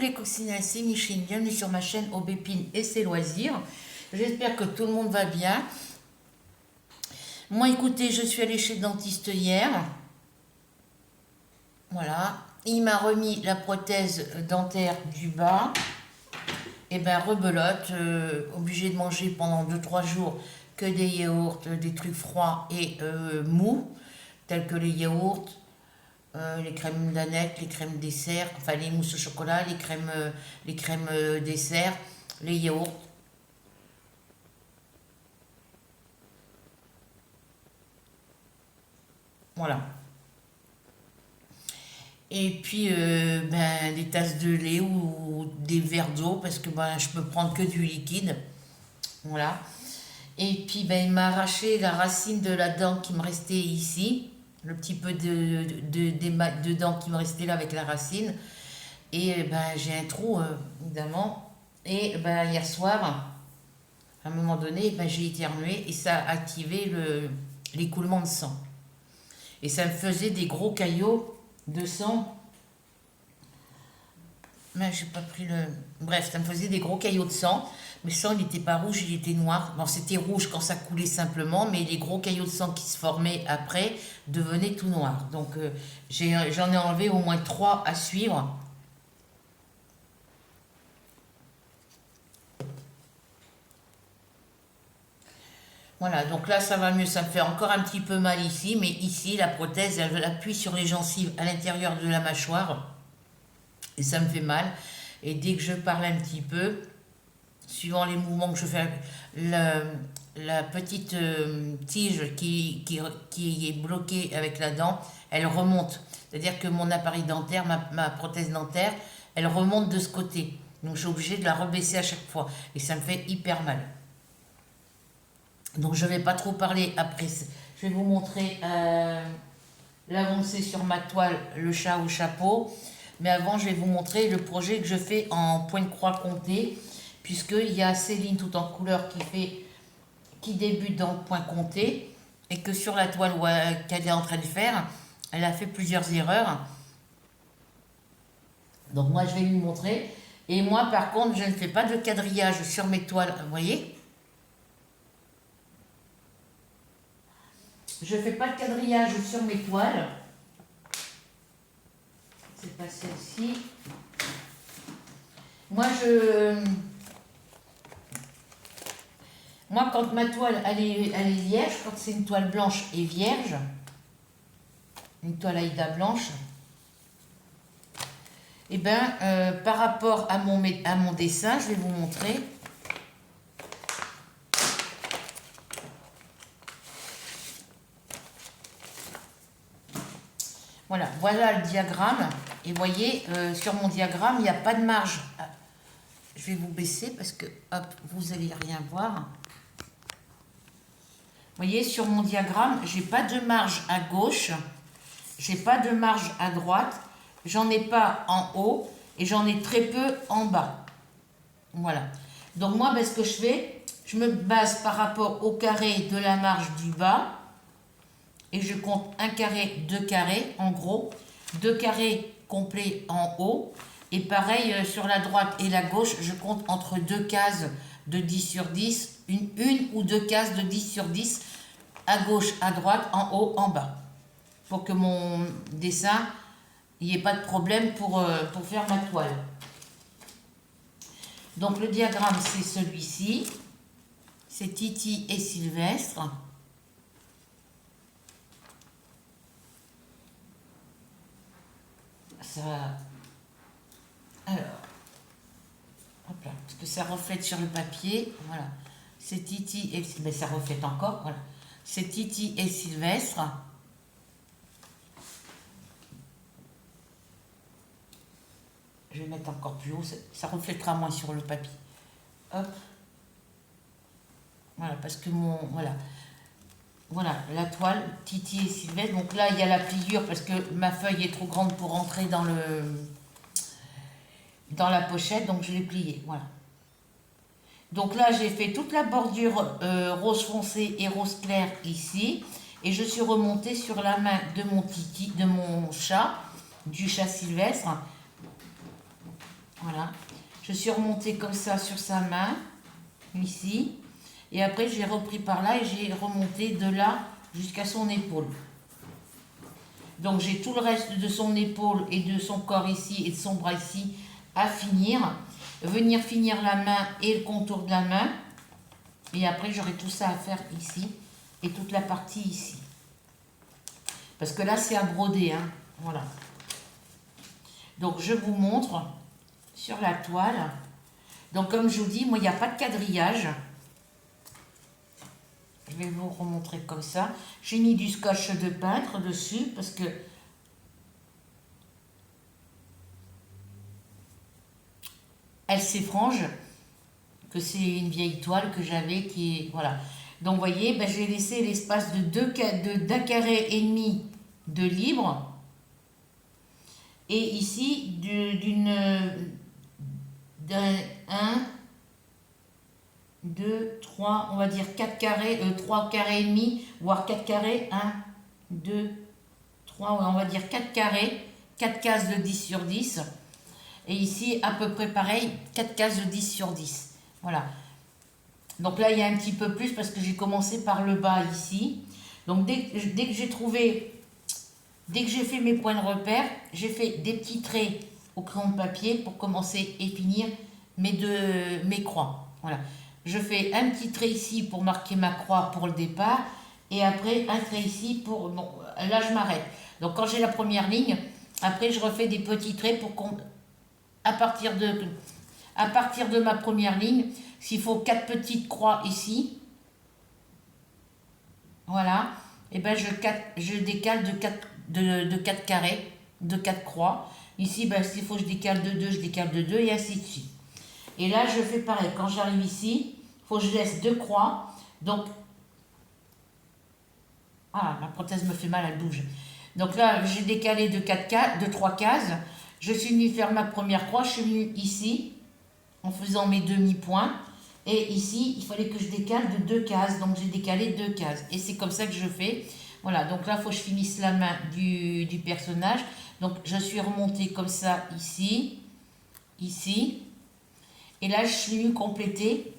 les coccinelles, c'est Micheline, bienvenue sur ma chaîne Aubépine et ses loisirs. J'espère que tout le monde va bien. Moi écoutez, je suis allée chez le dentiste hier. Voilà, il m'a remis la prothèse dentaire du bas. Et ben rebelote, obligé de manger pendant 2-3 jours que des yaourts, des trucs froids et mous, tels que les yaourts, les crèmes d'aneth, les crèmes dessert, enfin les mousses au chocolat, les crèmes dessert, les yaourts. Voilà. Et puis ben, des tasses de lait ou des verres d'eau parce que ben, je peux prendre que du liquide. Voilà. Et puis ben, il m'a arraché la racine de la dent qui me restait ici. Le petit peu de dents qui me restait là avec la racine. Et ben, j'ai un trou, évidemment. Et ben, hier soir, à un moment donné, ben, j'ai éternué et ça a activé l'écoulement de sang. Et ça me faisait des gros caillots de sang. Mais j'ai pas pris le... Bref, ça me faisait des gros caillots de sang. Mais le sang, il n'était pas rouge, il était noir. Bon, c'était rouge quand ça coulait simplement, mais les gros caillots de sang qui se formaient après devenaient tout noirs. Donc, j'en ai enlevé au moins 3 à suivre. Voilà, donc là, ça va mieux. Ça me fait encore un petit peu mal ici, mais ici, la prothèse, elle appuie sur les gencives à l'intérieur de la mâchoire. Et ça me fait mal. Et dès que je parle un petit peu, suivant les mouvements que je fais, la petite tige qui est bloquée avec la dent, elle remonte. C'est-à-dire que mon appareil dentaire, ma prothèse dentaire, elle remonte de ce côté. Donc je suis obligée de la rebaisser à chaque fois. Et ça me fait hyper mal. Donc je ne vais pas trop parler après. Je vais vous montrer l'avancée sur ma toile, le chat au chapeau. Mais avant, je vais vous montrer le projet que je fais en point de croix compté. Puisqu'il y a Céline tout en couleur qui débute dans le point compté. Et que sur la toile qu'elle est en train de faire, elle a fait plusieurs erreurs. Donc moi, je vais lui montrer. Et moi, par contre, je ne fais pas de quadrillage sur mes toiles. Vous voyez ? Je ne fais pas de quadrillage sur mes toiles. C'est pas celle-ci. Moi, quand ma toile, elle est vierge, quand c'est une toile blanche et vierge, une toile Aïda blanche, et bien, par rapport à mon dessin, je vais vous montrer. Voilà le diagramme. Et vous voyez, sur mon diagramme, il n'y a pas de marge. Je vais vous baisser parce que, hop, vous n'allez rien voir. Vous voyez, sur mon diagramme, j'ai pas de marge à gauche. J'ai pas de marge à droite. J'en ai pas en haut. Et j'en ai très peu en bas. Voilà. Donc moi, ben, ce que je fais, je me base par rapport au carré de la marge du bas. Et je compte un carré, 2 carrés, en gros. 2 carrés complets en haut. Et pareil, sur la droite et la gauche, je compte entre 2 cases de 10 sur 10. Une ou 2 cases de 10 sur 10. À gauche, à droite, en haut, en bas. Pour que mon dessin, il n'y ait pas de problème pour faire ma toile. Donc le diagramme, c'est celui-ci. C'est Titi et Sylvestre. Ça, alors, hop là, parce que ça reflète sur le papier, voilà. C'est Titi et mais ça reflète encore, voilà. C'est Titi et Sylvestre. Je vais mettre encore plus haut, ça reflètera moins sur le papier. Hop. Voilà, parce que voilà, la toile, Titi et Sylvestre. Donc là, il y a la pliure parce que ma feuille est trop grande pour rentrer dans la pochette, donc je l'ai pliée, voilà. Donc là, j'ai fait toute la bordure rose foncé et rose clair ici. Et je suis remontée sur la main de mon chat, du chat Sylvestre. Voilà. Je suis remontée comme ça sur sa main, ici. Et après, j'ai repris par là et j'ai remonté de là jusqu'à son épaule. Donc, j'ai tout le reste de son épaule et de son corps ici et de son bras ici à finir. Venir finir la main et le contour de la main. Et après, j'aurai tout ça à faire ici et toute la partie ici. Parce que là, c'est à broder, hein. Voilà. Donc, je vous montre sur la toile. Donc, comme je vous dis, moi, il n'y a pas de quadrillage. Je vais vous remontrer comme ça. J'ai mis du scotch de peintre dessus parce que elle s'effrange, que c'est une vieille toile que j'avais qui est... Voilà. Donc, vous voyez, ben, j'ai laissé l'espace d'un carré et demi de libre. Et ici, d'un 1, 2, 3, on va dire 4 carrés, 3 carrés et demi, voire 4 carrés, 1, 2, 3, on va dire 4 carrés, 4 cases de 10 sur 10. Et ici, à peu près pareil, 4 cases de 10 sur 10. Voilà. Donc là, il y a un petit peu plus parce que j'ai commencé par le bas ici. Donc dès que j'ai trouvé, dès que j'ai fait mes points de repère, j'ai fait des petits traits au crayon de papier pour commencer et finir mes croix. Voilà. Je fais un petit trait ici pour marquer ma croix pour le départ. Et après, un trait ici pour... Bon, là, je m'arrête. Donc quand j'ai la première ligne, après, je refais des petits traits pour qu'on... À partir de ma première ligne, s'il faut 4 petites croix ici, voilà, et ben je décale de 4 carrés, de 4 croix. Ici, ben, s'il faut que je décale de 2, je décale de 2 et ainsi de suite. Et là, je fais pareil. Quand j'arrive ici, il faut que je laisse 2 croix. Donc, ah, ma prothèse me fait mal, elle bouge. Donc là, j'ai décalé de 3 cases. Je suis venue faire ma première croix. Je suis venue ici, en faisant mes demi-points. Et ici, il fallait que je décale de 2 cases. Donc, j'ai décalé 2 cases. Et c'est comme ça que je fais. Voilà, donc là, il faut que je finisse la main du personnage. Donc, je suis remontée comme ça, ici, ici. Et là, je suis venue compléter.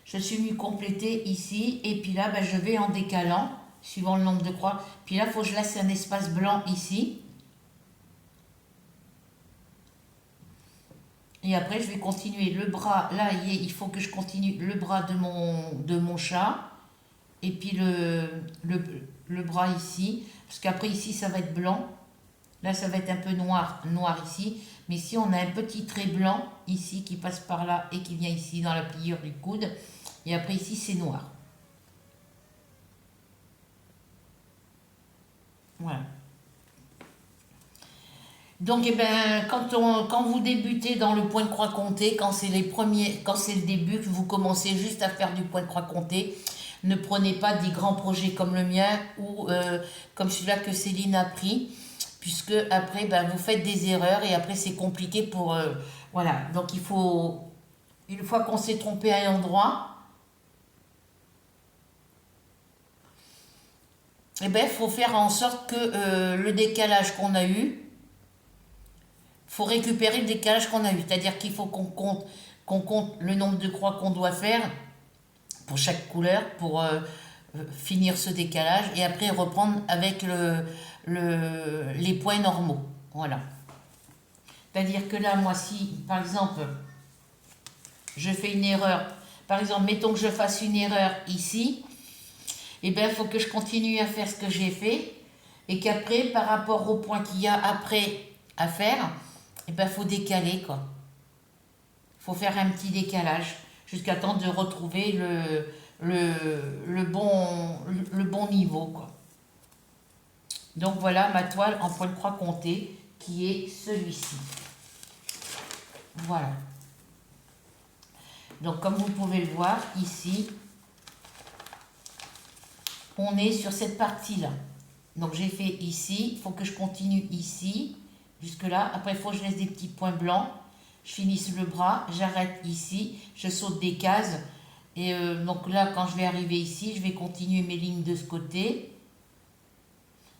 Je suis venue compléter ici. Et puis là, ben, je vais en décalant, suivant le nombre de croix. Puis là, il faut que je laisse un espace blanc ici. Et après, je vais continuer le bras. Là, il faut que je continue le bras de mon chat. Et puis le bras ici. Parce qu'après, ici, ça va être blanc. Là, ça va être un peu noir ici. Mais ici, on a un petit trait blanc ici qui passe par là et qui vient ici dans la pliure du coude. Et après, ici, c'est noir. Voilà. Donc, eh ben, quand vous débutez dans le point de croix compté, quand c'est le début, que vous commencez juste à faire du point de croix compté, ne prenez pas des grands projets comme le mien ou comme celui-là que Céline a pris, puisque après, ben, vous faites des erreurs et après, c'est compliqué pour... voilà, donc il faut, une fois qu'on s'est trompé à un endroit, eh ben, il faut faire en sorte que le décalage qu'on a eu, faut récupérer le décalage qu'on a eu. C'est-à-dire qu'il faut qu'on compte le nombre de croix qu'on doit faire pour chaque couleur pour finir ce décalage et après reprendre avec les points normaux. Voilà. C'est-à-dire que là, moi, si, par exemple, je fais une erreur, par exemple, mettons que je fasse une erreur ici, et bien, il faut que je continue à faire ce que j'ai fait et qu'après, par rapport au point qu'il y a après à faire, et ben, faut décaler, quoi. Faut faire un petit décalage jusqu'à temps de retrouver le bon niveau, quoi. Donc voilà ma toile en point de croix compté qui est celui-ci. Voilà. Donc comme vous pouvez le voir ici, on est sur cette partie-là. Donc j'ai fait ici, il faut que je continue ici, jusque là. Après, il faut que je laisse des petits points blancs. Je finisse le bras, j'arrête ici, je saute des cases. Et donc là, quand je vais arriver ici, je vais continuer mes lignes de ce côté.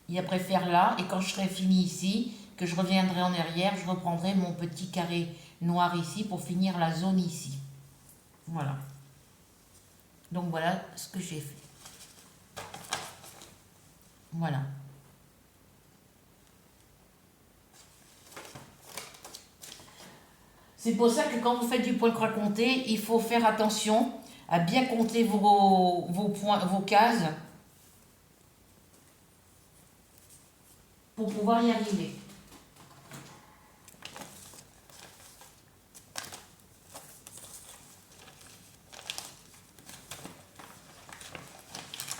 Et après faire là, et quand je serai fini ici, que je reviendrai en arrière, je reprendrai mon petit carré noir ici pour finir la zone ici. Voilà. Donc voilà ce que j'ai fait. Voilà. C'est pour ça que quand vous faites du point croix compté, il faut faire attention à bien compter vos points, vos cases pour pouvoir y arriver.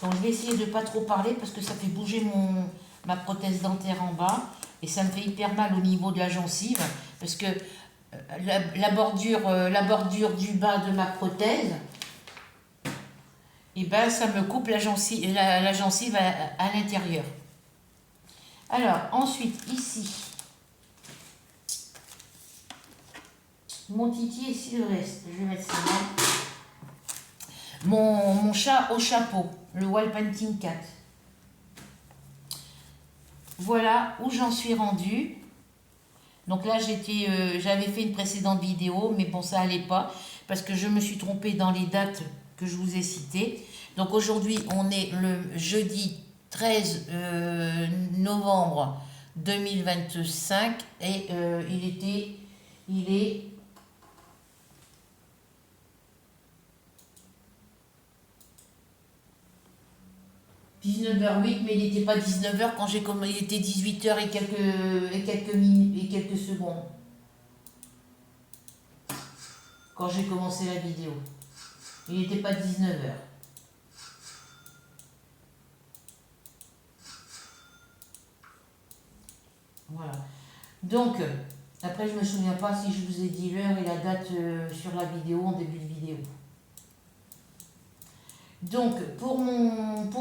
Donc je vais essayer de ne pas trop parler parce que ça fait bouger ma prothèse dentaire en bas et ça me fait hyper mal au niveau de la gencive parce que la bordure du bas de ma prothèse, et ben ça me coupe la gencive, la gencive à l'intérieur. Alors ensuite ici, mon titi et ici le reste, je vais mettre ça là. Mon chat au chapeau, le Wall Painting Cat. Voilà où j'en suis rendue. Donc là, j'avais fait une précédente vidéo, mais bon, ça allait pas, parce que je me suis trompée dans les dates que je vous ai citées. Donc aujourd'hui, on est le jeudi 13 novembre 2025, et il est 19h08, mais il n'était pas 19h quand j'ai commencé, il était 18h et quelques minutes et quelques secondes quand j'ai commencé la vidéo. Il n'était pas 19h. Voilà. Donc, après je ne me souviens pas si je vous ai dit l'heure et la date sur la vidéo, en début de vidéo. Donc, pour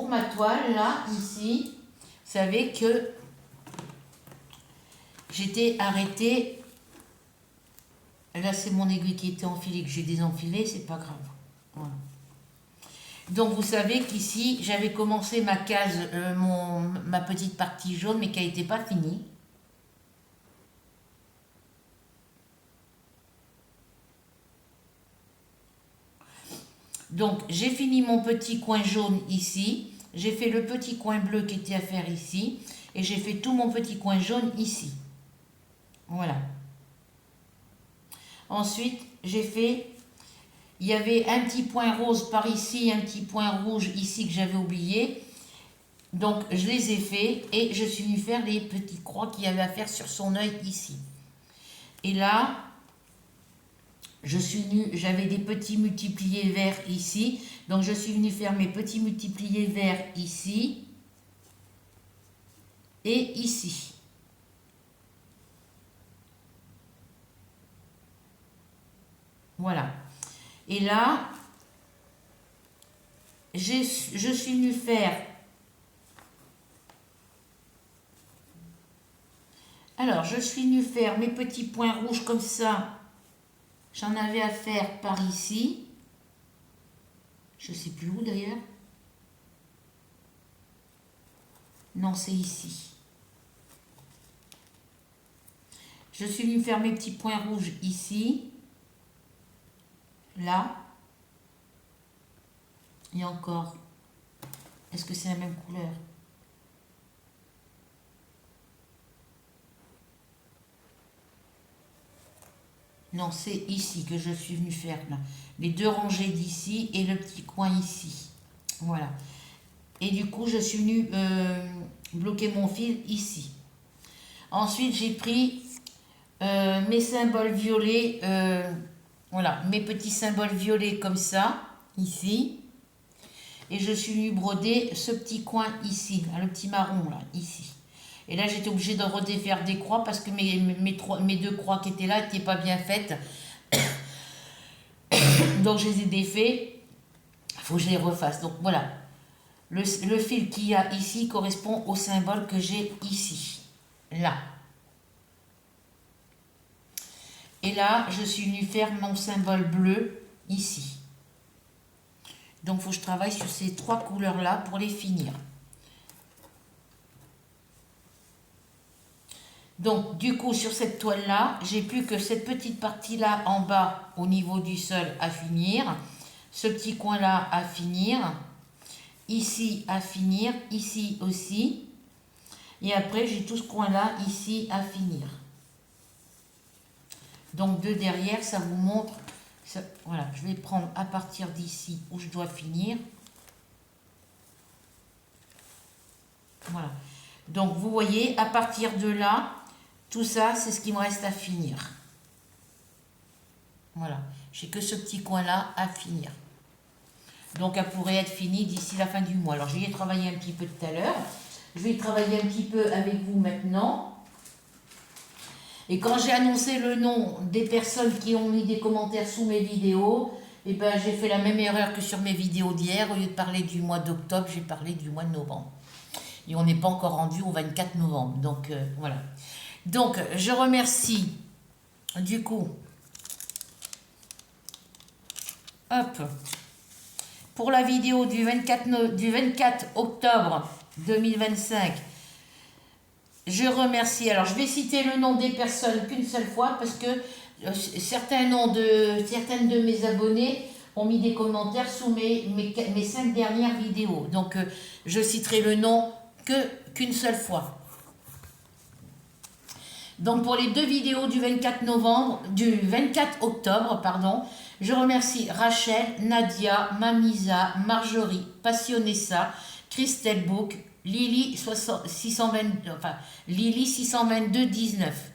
ma toile, là, ici, vous savez que j'étais arrêtée. Là, c'est mon aiguille qui était enfilée, que j'ai désenfilée, c'est pas grave. Voilà. Donc, vous savez qu'ici, j'avais commencé ma case, ma petite partie jaune, mais qui n'était pas finie. Donc, j'ai fini mon petit coin jaune ici. J'ai fait le petit coin bleu qui était à faire ici. Et j'ai fait tout mon petit coin jaune ici. Voilà. Ensuite, j'ai fait... Il y avait un petit point rose par ici, un petit point rouge ici que j'avais oublié. Donc, je les ai fait et je suis venue faire les petites croix qu'il y avait à faire sur son œil ici. Et là... j'avais des petits multipliés verts ici, donc je suis venue faire mes petits multipliés verts ici et ici. Voilà. Et là, je suis venue faire... Alors, je suis venue faire mes petits points rouges comme ça. J'en avais à faire par ici. Je ne sais plus où d'ailleurs. Non, c'est ici. Je suis venue faire mes petits points rouges ici. Là. Et encore. Est-ce que c'est la même couleur? Non, c'est ici que je suis venue faire là. Les deux rangées d'ici et le petit coin ici. Voilà. Et du coup, je suis venue bloquer mon fil ici. Ensuite, j'ai pris mes symboles violets. Voilà, mes petits symboles violets comme ça, ici. Et je suis venue broder ce petit coin ici, le petit marron là, ici. Et là, j'étais obligée de redéfaire des croix parce que mes deux croix qui étaient là n'étaient pas bien faites. Donc, je les ai défaits. Il faut que je les refasse. Donc, voilà. Le fil qu'il y a ici correspond au symbole que j'ai ici. Là. Et là, je suis venue faire mon symbole bleu ici. Donc, il faut que je travaille sur ces trois couleurs-là pour les finir. Donc, du coup, sur cette toile-là, j'ai plus que cette petite partie-là en bas, au niveau du sol, à finir. Ce petit coin-là à finir. Ici, à finir. Ici aussi. Et après, j'ai tout ce coin-là, ici, à finir. Donc, de derrière, ça vous montre... Ça, voilà, je vais prendre à partir d'ici, où je dois finir. Voilà. Donc, vous voyez, à partir de là... Tout ça, c'est ce qui me reste à finir. Voilà. J'ai que ce petit coin-là à finir. Donc, elle pourrait être finie d'ici la fin du mois. Alors, j'y ai travaillé un petit peu tout à l'heure. Je vais travailler un petit peu avec vous maintenant. Et quand j'ai annoncé le nom des personnes qui ont mis des commentaires sous mes vidéos, eh ben, j'ai fait la même erreur que sur mes vidéos d'hier. Au lieu de parler du mois d'octobre, j'ai parlé du mois de novembre. Et on n'est pas encore rendu au 24 novembre. Donc, voilà. Donc, je remercie, du coup, hop, pour la vidéo du 24 octobre 2025, je remercie, alors je vais citer le nom des personnes qu'une seule fois, parce que certaines de mes abonnés ont mis des commentaires sous mes 5 dernières vidéos. Donc, je citerai le nom qu'une seule fois. Donc pour les 2 vidéos du 24 octobre, pardon, je remercie Rachel, Nadia, Mamisa, Marjorie, Passionessa, Christelle Book, Lily 622 19.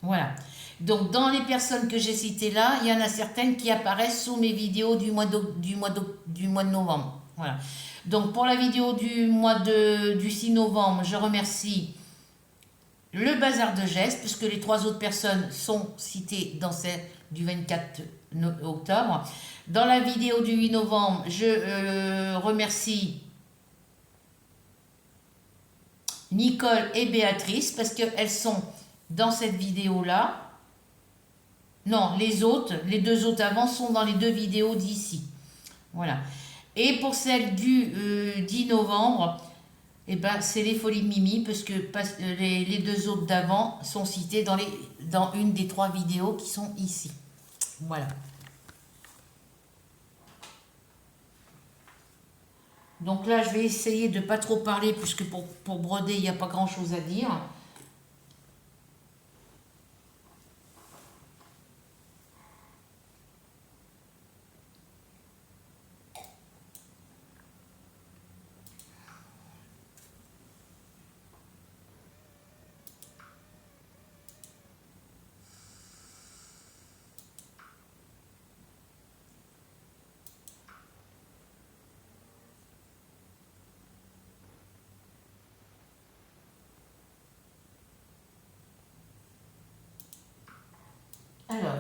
Voilà. Donc dans les personnes que j'ai citées là, il y en a certaines qui apparaissent sous mes vidéos du mois de novembre. Voilà. Donc pour la vidéo du 6 novembre, je remercie le bazar de gestes, puisque les 3 autres personnes sont citées dans celle du 24 octobre. Dans la vidéo du 8 novembre, je remercie Nicole et Béatrice, parce qu'elles sont dans cette vidéo-là. Non, les 2 autres avant sont dans les 2 vidéos d'ici. Voilà. Et pour celle du 10 novembre, eh ben, c'est les folies de Mimi, parce que les 2 autres d'avant sont cités dans une des 3 vidéos qui sont ici. Voilà. Donc là, je vais essayer de ne pas trop parler, puisque pour broder, il n'y a pas grand-chose à dire. Alors,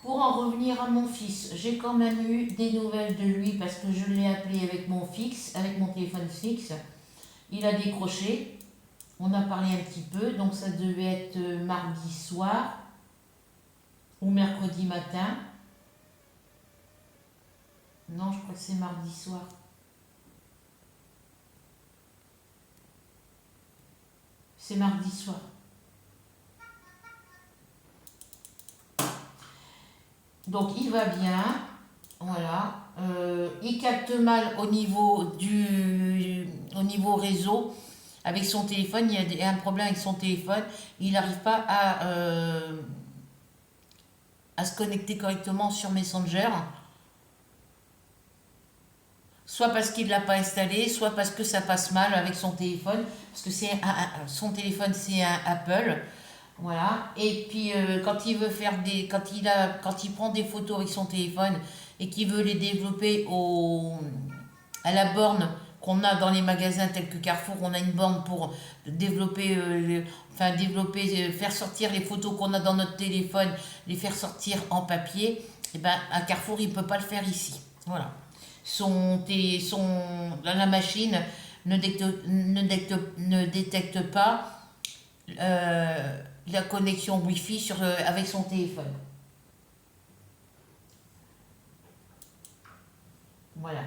pour en revenir à mon fils, j'ai quand même eu des nouvelles de lui, parce que je l'ai appelé avec mon téléphone fixe. Il a décroché. On a parlé un petit peu, donc ça devait être mardi soir ou mercredi matin. Non, je crois que c'est mardi soir. C'est mardi soir. Donc il va bien, voilà. Il capte mal au niveau réseau avec son téléphone. Il y a un problème avec son téléphone. Il n'arrive pas à se connecter correctement sur Messenger. Soit parce qu'il ne l'a pas installé, soit parce que ça passe mal avec son téléphone. Parce que son téléphone, c'est un Apple. Voilà. Et puis quand il veut quand il prend des photos avec son téléphone et qu'il veut les développer à la borne qu'on a dans les magasins tels que Carrefour, on a une borne pour développer, faire sortir les photos qu'on a dans notre téléphone, les faire sortir en papier. Et ben à Carrefour, il ne peut pas le faire ici. Voilà. La machine ne détecte pas la connexion Wi-Fi avec son téléphone. Voilà.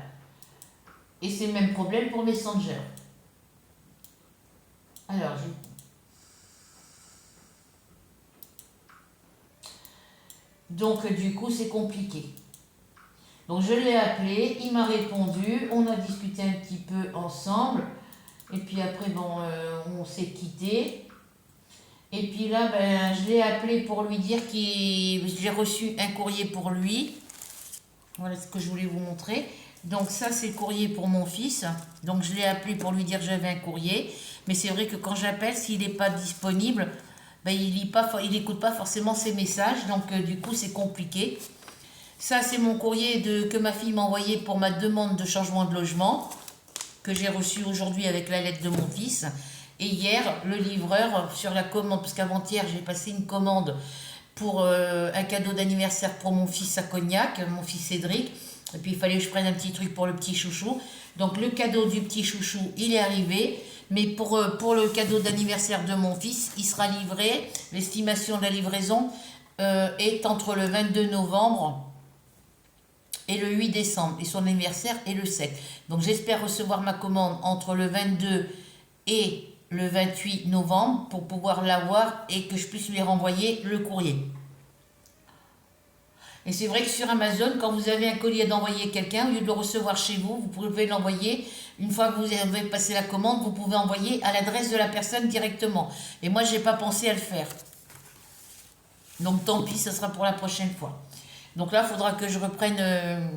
Et c'est le même problème pour Messenger. Alors, donc, du coup, c'est compliqué. Donc, je l'ai appelé, il m'a répondu, on a discuté un petit peu ensemble. Et puis après, bon, on s'est quitté. Et puis là, ben, je l'ai appelé pour lui dire que j'ai reçu un courrier pour lui. Voilà ce que je voulais vous montrer. Donc ça, c'est le courrier pour mon fils. Donc je l'ai appelé pour lui dire que j'avais un courrier. Mais c'est vrai que quand j'appelle, s'il n'est pas disponible, ben, il n'écoute pas forcément ses messages. Donc du coup, c'est compliqué. Ça, c'est mon courrier que ma fille m'a envoyé pour ma demande de changement de logement, que j'ai reçu aujourd'hui avec la lettre de mon fils. Et hier, le livreur sur la commande, parce qu'avant-hier, j'ai passé une commande pour un cadeau d'anniversaire pour mon fils à Cognac, mon fils Cédric. Et puis il fallait que je prenne un petit truc pour le petit chouchou. Donc le cadeau du petit chouchou, il est arrivé. Mais pour le cadeau d'anniversaire de mon fils, il sera livré. L'estimation de la livraison est entre le 22 novembre et le 8 décembre. Et son anniversaire est le 7. Donc j'espère recevoir ma commande entre le 22 et le 28 novembre pour pouvoir l'avoir et que je puisse lui renvoyer le courrier. Et c'est vrai que sur Amazon, quand vous avez un colis à envoyer quelqu'un, au lieu de le recevoir chez vous, vous pouvez l'envoyer. Une fois que vous avez passé la commande, vous pouvez envoyer à l'adresse de la personne directement. Et moi, je n'ai pas pensé à le faire. Donc tant pis, ce sera pour la prochaine fois. Donc là, il faudra que je reprenne...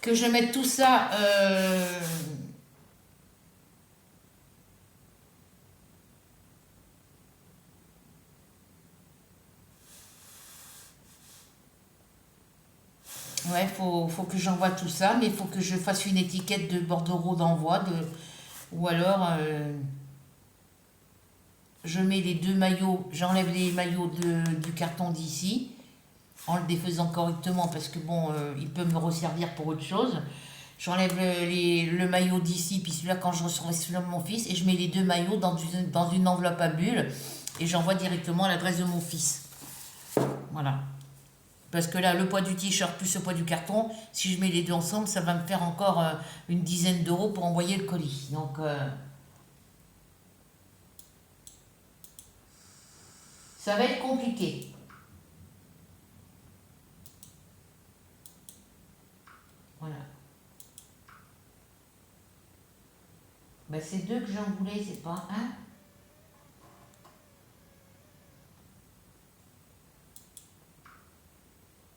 que je mette tout ça... ouais, faut que j'envoie tout ça, mais il faut que je fasse une étiquette de bordereau d'envoi. Ou alors, je mets les deux maillots, j'enlève les maillots du carton d'ici, en le défaisant correctement, parce que bon, il peut me resservir pour autre chose. J'enlève le maillot d'ici, puis celui-là, quand je recevrai celui-là de mon fils, et je mets les deux maillots dans une enveloppe à bulles, et j'envoie directement à l'adresse de mon fils. Voilà. Parce que là, le poids du t-shirt plus le poids du carton, si je mets les deux ensemble, ça va me faire encore une dizaine d'euros pour envoyer le colis. Donc, ça va être compliqué. Voilà. Ben, c'est deux que j'en voulais, c'est pas un.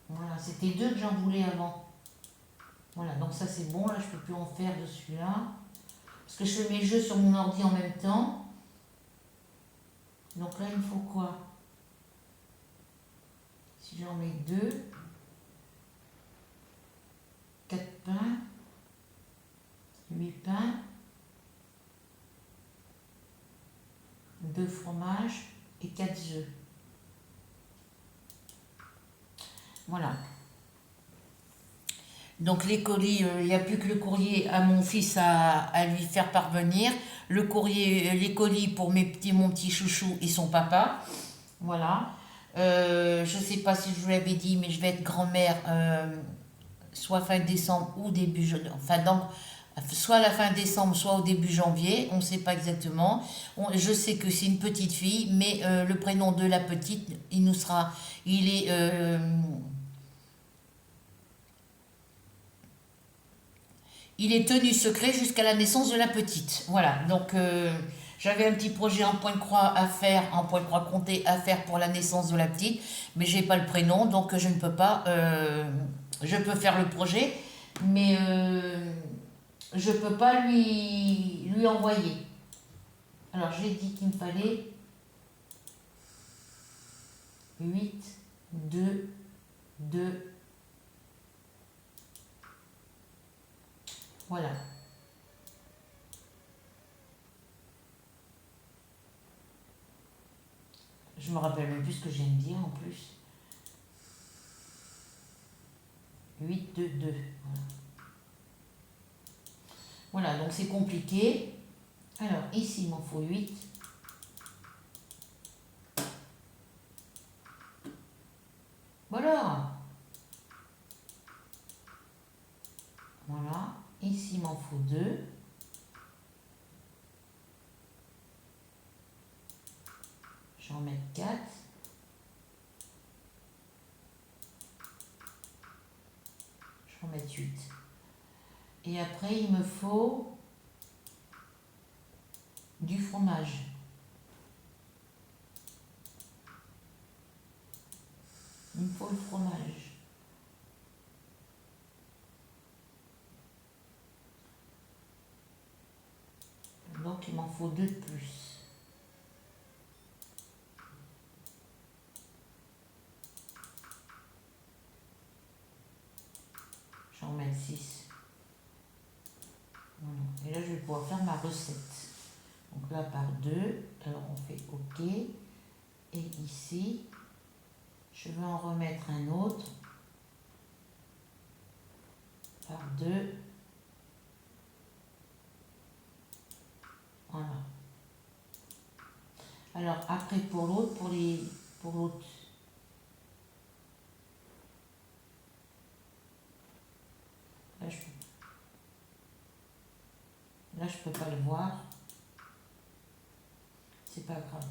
Voilà, c'était deux que j'en voulais avant. Voilà, donc ça c'est bon, là je peux plus en faire de celui-là. Parce que je fais mes jeux sur mon ordi en même temps. Donc là il me faut quoi? Si j'en mets deux, 4 pains, 8 pains, 2 fromages et 4 œufs. Voilà. Donc les colis, il n'y a plus que le courrier à mon fils à lui faire parvenir. Le courrier, les colis pour mon petit chouchou et son papa. Voilà. Je ne sais pas si je vous l'avais dit, mais je vais être grand-mère soit fin décembre ou début janvier. Enfin, donc, soit à la fin décembre, soit au début janvier. On ne sait pas exactement. Je sais que c'est une petite fille, mais le prénom de la petite, il est... il est tenu secret jusqu'à la naissance de la petite. Voilà, donc j'avais un petit projet en point de croix à faire, en point de croix compté à faire pour la naissance de la petite, mais j'ai pas le prénom, donc je ne peux pas. Je peux faire le projet, mais je peux pas lui envoyer. Alors j'ai dit qu'il me fallait 8, 2, 2. Voilà. Je me rappelle même plus ce que je viens de dire en plus. 8, 2, 2. Voilà. Voilà, donc c'est compliqué. Alors, ici, il m'en faut 8. Voilà. Voilà. Ici, il m'en faut 2. 4. Je vais en mettre 8. Et après, il me faut du fromage. Il me faut le fromage. Donc, il m'en faut 2 de plus. J'en mets 6. Voilà. Et là, je vais pouvoir faire ma recette. Donc là, par 2. Alors, on fait OK. Et ici, je vais en remettre un autre. Par 2. Voilà. Alors, après, pour l'autre, pour l'autre, là, je peux pas le voir. C'est pas grave.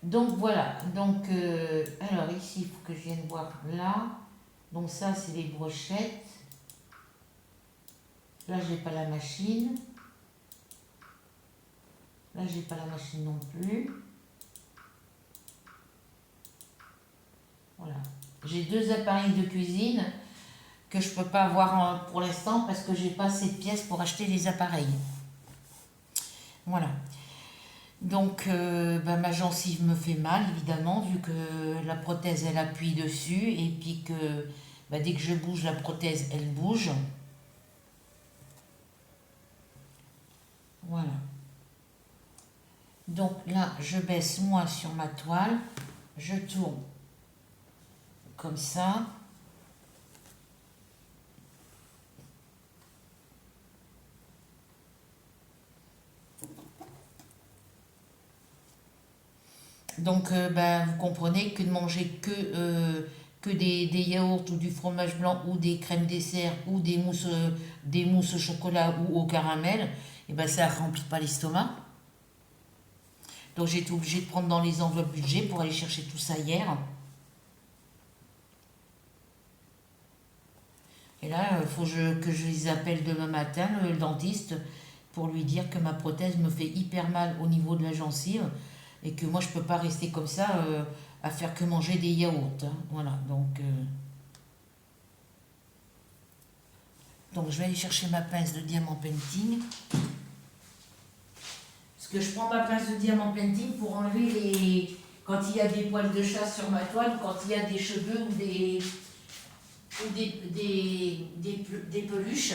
Donc, voilà. Donc, alors, ici, il faut que je vienne voir là. Donc, ça, c'est les brochettes. Là, j'ai pas la machine. Là, j'ai pas la machine non plus. Voilà. J'ai 2 appareils de cuisine que je peux pas avoir pour l'instant parce que j'ai pas assez de pièces pour acheter les appareils. Voilà. Donc, ma gencive me fait mal, évidemment, vu que la prothèse, elle appuie dessus. Et puis que dès que je bouge, la prothèse, elle bouge. Voilà. Donc là, je baisse moi sur ma toile. Je tourne comme ça. Donc, vous comprenez que de manger que des yaourts ou du fromage blanc ou des crèmes dessert ou des mousses au chocolat ou au caramel, ça ne remplit pas l'estomac. Donc, j'ai été obligée de prendre dans les enveloppes budget pour aller chercher tout ça hier. Et là, il faut que je les appelle demain matin, le dentiste, pour lui dire que ma prothèse me fait hyper mal au niveau de la gencive. Et que moi, je ne peux pas rester comme ça à faire que manger des yaourts. Hein. Voilà, donc je vais aller chercher ma pince de diamant painting. Parce que je prends ma pince de diamant painting pour enlever quand il y a des poils de chat sur ma toile, quand il y a des cheveux ou des peluches.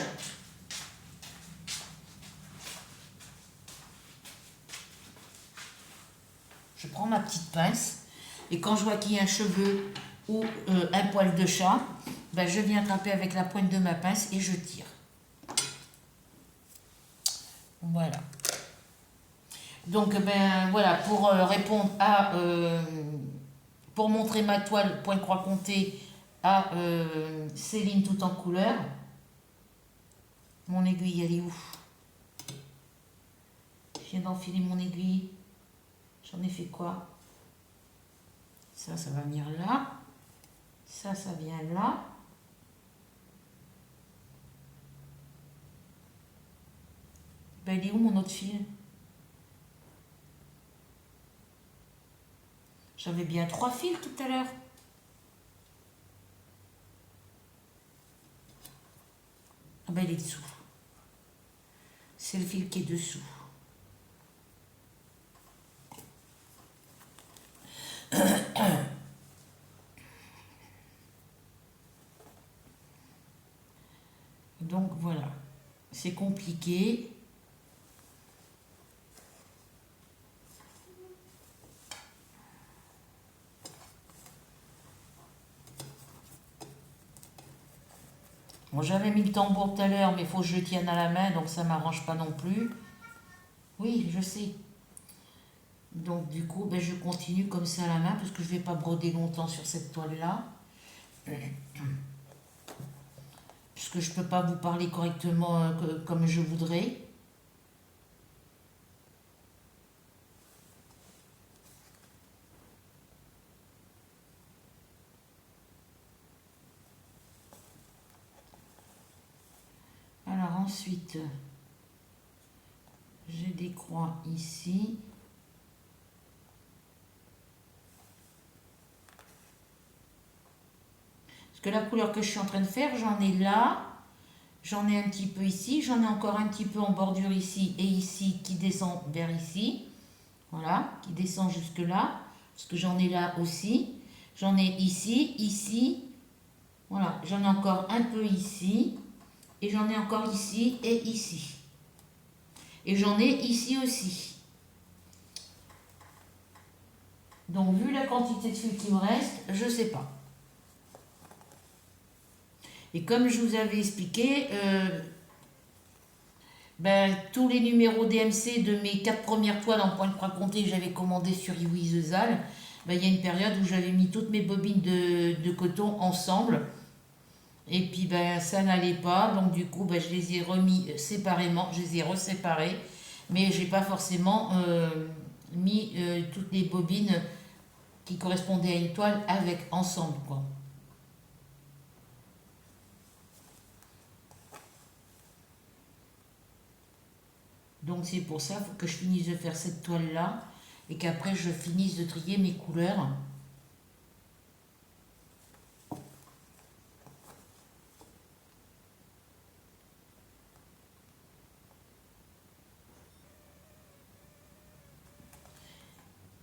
Je prends ma petite pince et quand je vois qu'il y a un cheveu ou un poil de chat, je viens attraper avec la pointe de ma pince et je tire. Voilà. Donc, voilà, pour répondre à... pour montrer ma toile point croix comté à Céline tout en couleur. Mon aiguille, elle est où? Je viens d'enfiler mon aiguille. J'en ai fait quoi? Ça va venir là. Ça vient là. Il est où mon autre fil? J'avais bien 3 fils tout à l'heure. Ah il est dessous. C'est le fil qui est dessous. Donc voilà, c'est compliqué. Bon, j'avais mis le tambour tout à l'heure, mais il faut que je le tienne à la main, donc ça ne m'arrange pas non plus. Oui, je sais. Donc du coup, je continue comme ça à la main, parce que je ne vais pas broder longtemps sur cette toile-là. Puisque je ne peux pas vous parler correctement comme je voudrais. Ensuite, j'ai des croix ici. Parce que la couleur que je suis en train de faire, j'en ai là, j'en ai un petit peu ici, j'en ai encore un petit peu en bordure ici et ici qui descend vers ici. Voilà, qui descend jusque là. Parce que j'en ai là aussi. J'en ai ici, ici. Voilà, j'en ai encore un peu ici. Et j'en ai encore ici et ici. Et j'en ai ici aussi. Donc, vu la quantité de fil qui me reste, je ne sais pas. Et comme je vous avais expliqué, tous les numéros DMC de mes 4 premières toiles en point de croix compté que j'avais commandé sur Iwizezal, il y a une période où j'avais mis toutes mes bobines de coton ensemble. Et puis ça n'allait pas, donc du coup je les ai remis séparément, je les ai reséparés, mais j'ai pas forcément mis toutes les bobines qui correspondaient à une toile avec ensemble, quoi. Donc c'est pour ça, il faut que je finisse de faire cette toile là et qu'après je finisse de trier mes couleurs.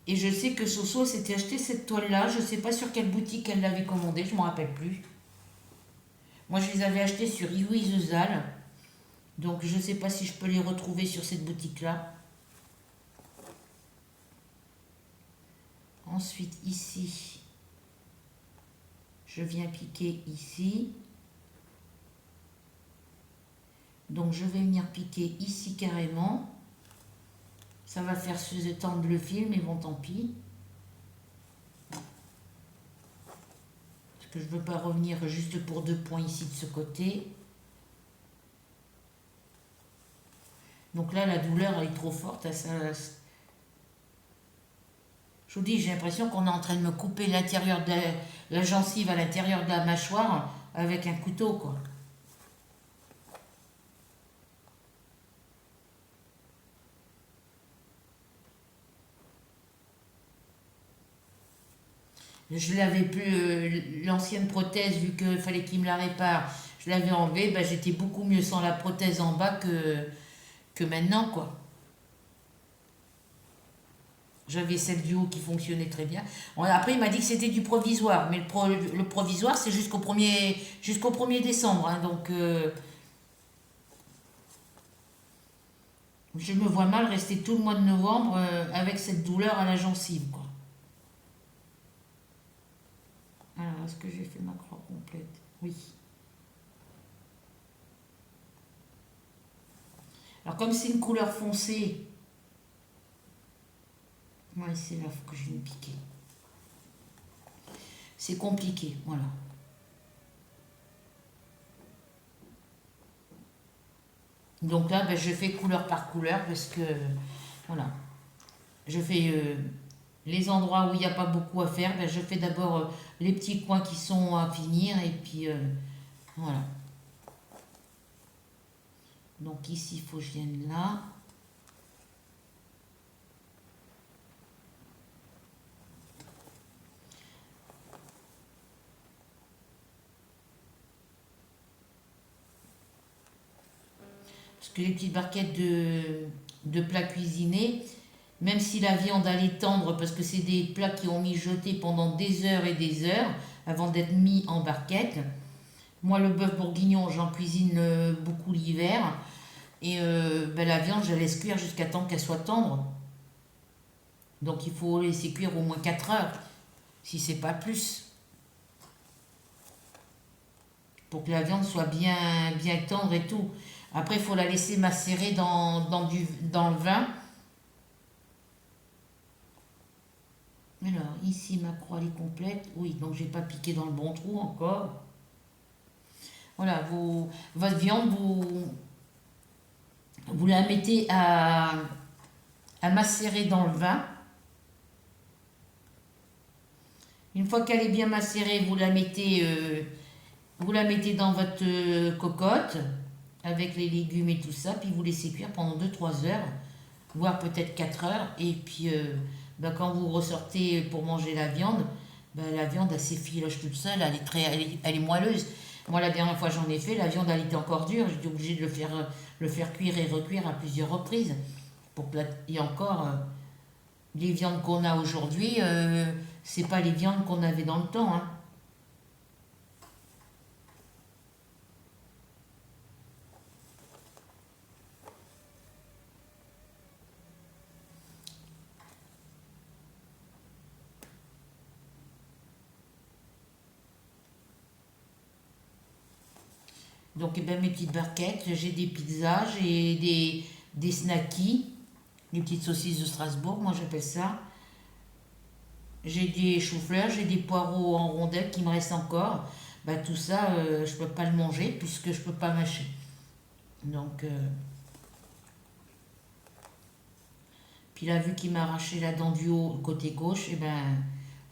Et je sais que Soso s'était acheté cette toile-là. Je ne sais pas sur quelle boutique elle l'avait commandée, je ne me rappelle plus. Moi, je les avais achetées sur Iwizezal. Donc, je ne sais pas si je peux les retrouver sur cette boutique-là. Ensuite, ici, je viens piquer ici. Donc, je vais venir piquer ici carrément. Ça va faire se étendre le fil, mais bon, tant pis. Parce que je ne veux pas revenir juste pour 2 points ici de ce côté. Donc là, la douleur, elle est trop forte. Je vous dis, j'ai l'impression qu'on est en train de me couper l'intérieur de la gencive à l'intérieur de la mâchoire avec un couteau, quoi. Je l'avais plus, l'ancienne prothèse, vu qu'il fallait qu'il me la répare, je l'avais enlevée, j'étais beaucoup mieux sans la prothèse en bas que maintenant, quoi. J'avais celle du haut qui fonctionnait très bien. Bon, après, il m'a dit que c'était du provisoire, mais le provisoire, c'est jusqu'au 1er décembre, hein, donc je me vois mal rester tout le mois de novembre avec cette douleur à la gencive, quoi. Alors, est-ce que j'ai fait ma croix complète? Oui. Alors, comme c'est une couleur foncée, ouais, c'est là que je vais me piquer. C'est compliqué, voilà. Donc là, je fais couleur par couleur parce que, voilà, je fais les endroits où il n'y a pas beaucoup à faire. Je fais d'abord les petits coins qui sont à finir et puis, voilà. Donc ici, il faut que je vienne là. Parce que les petites barquettes de plats cuisinés, même si la viande allait tendre, parce que c'est des plats qui ont mijoté pendant des heures et des heures avant d'être mis en barquette. Moi, le bœuf bourguignon, j'en cuisine beaucoup l'hiver. Et la viande, je la laisse cuire jusqu'à temps qu'elle soit tendre. Donc il faut laisser cuire au moins 4 heures, si c'est pas plus. Pour que la viande soit bien, bien tendre et tout. Après, il faut la laisser macérer dans le vin. Alors, ici, ma croix elle est complète. Oui, donc j'ai pas piqué dans le bon trou encore. Voilà, votre viande, vous la mettez à macérer dans le vin. Une fois qu'elle est bien macérée, vous la mettez dans votre cocotte avec les légumes et tout ça, puis vous laissez cuire pendant 2-3 heures, voire peut-être 4 heures, et puis quand vous ressortez pour manger la viande, la viande elle s'effiloche toute seule, elle est moelleuse. Moi la dernière fois j'en ai fait, la viande elle était encore dure, j'étais obligée de le faire cuire et recuire à plusieurs reprises. Et encore, les viandes qu'on a aujourd'hui, c'est pas les viandes qu'on avait dans le temps, hein. Donc, mes petites barquettes, j'ai des pizzas, j'ai des snackies, des petites saucisses de Strasbourg, moi j'appelle ça. J'ai des choux-fleurs, j'ai des poireaux en rondelles qui me restent encore. Tout ça, je peux pas le manger puisque je peux pas mâcher. Donc, puis là, vu qu'il m'a arraché la dent du haut, côté gauche,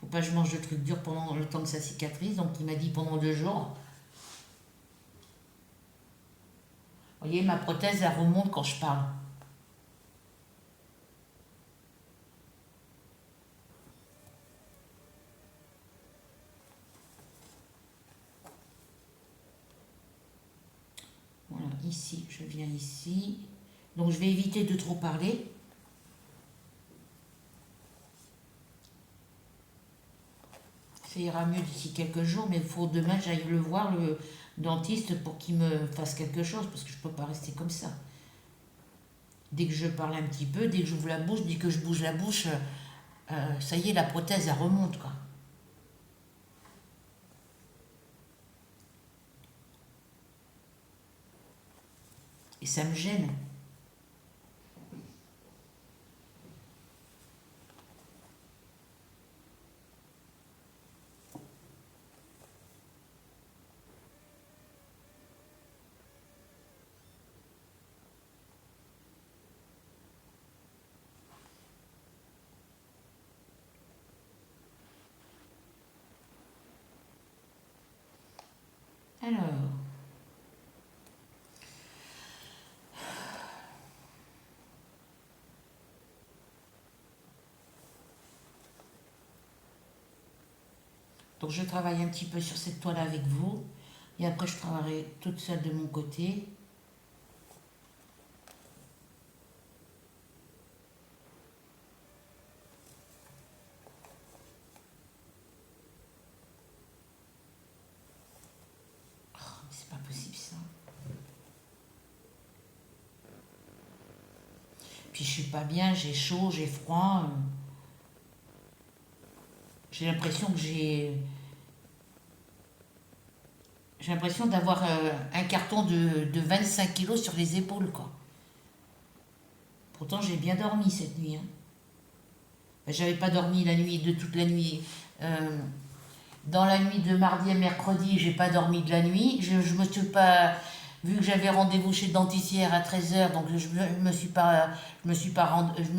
faut pas que je mange de trucs durs pendant le temps que ça cicatrise. Donc, il m'a dit pendant 2 jours. Vous voyez, ma prothèse, elle remonte quand je parle. Voilà, ici, je viens ici. Donc, je vais éviter de trop parler. Ça ira mieux d'ici quelques jours, mais il faut demain j'aille le voir, le dentiste, pour qu'il me fasse quelque chose, parce que je ne peux pas rester comme ça. Dès que je parle un petit peu, dès que j'ouvre la bouche, dès que je bouge la bouche, ça y est, la prothèse, elle remonte, quoi. Et ça me gêne. Alors, donc je travaille un petit peu sur cette toile avec vous, et après je travaillerai toute seule de mon côté. C'est pas possible ça. Puis je suis pas bien, j'ai chaud, j'ai froid. J'ai l'impression que j'ai l'impression d'avoir un carton de 25 kilos sur les épaules, quoi. Pourtant, j'ai bien dormi cette nuit, hein. J'avais pas dormi la nuit de toute la nuit. Dans la nuit de mardi à mercredi, j'ai pas dormi de la nuit. Je me suis pas, vu que j'avais rendez-vous chez le dentiste hier à 13 h, donc je me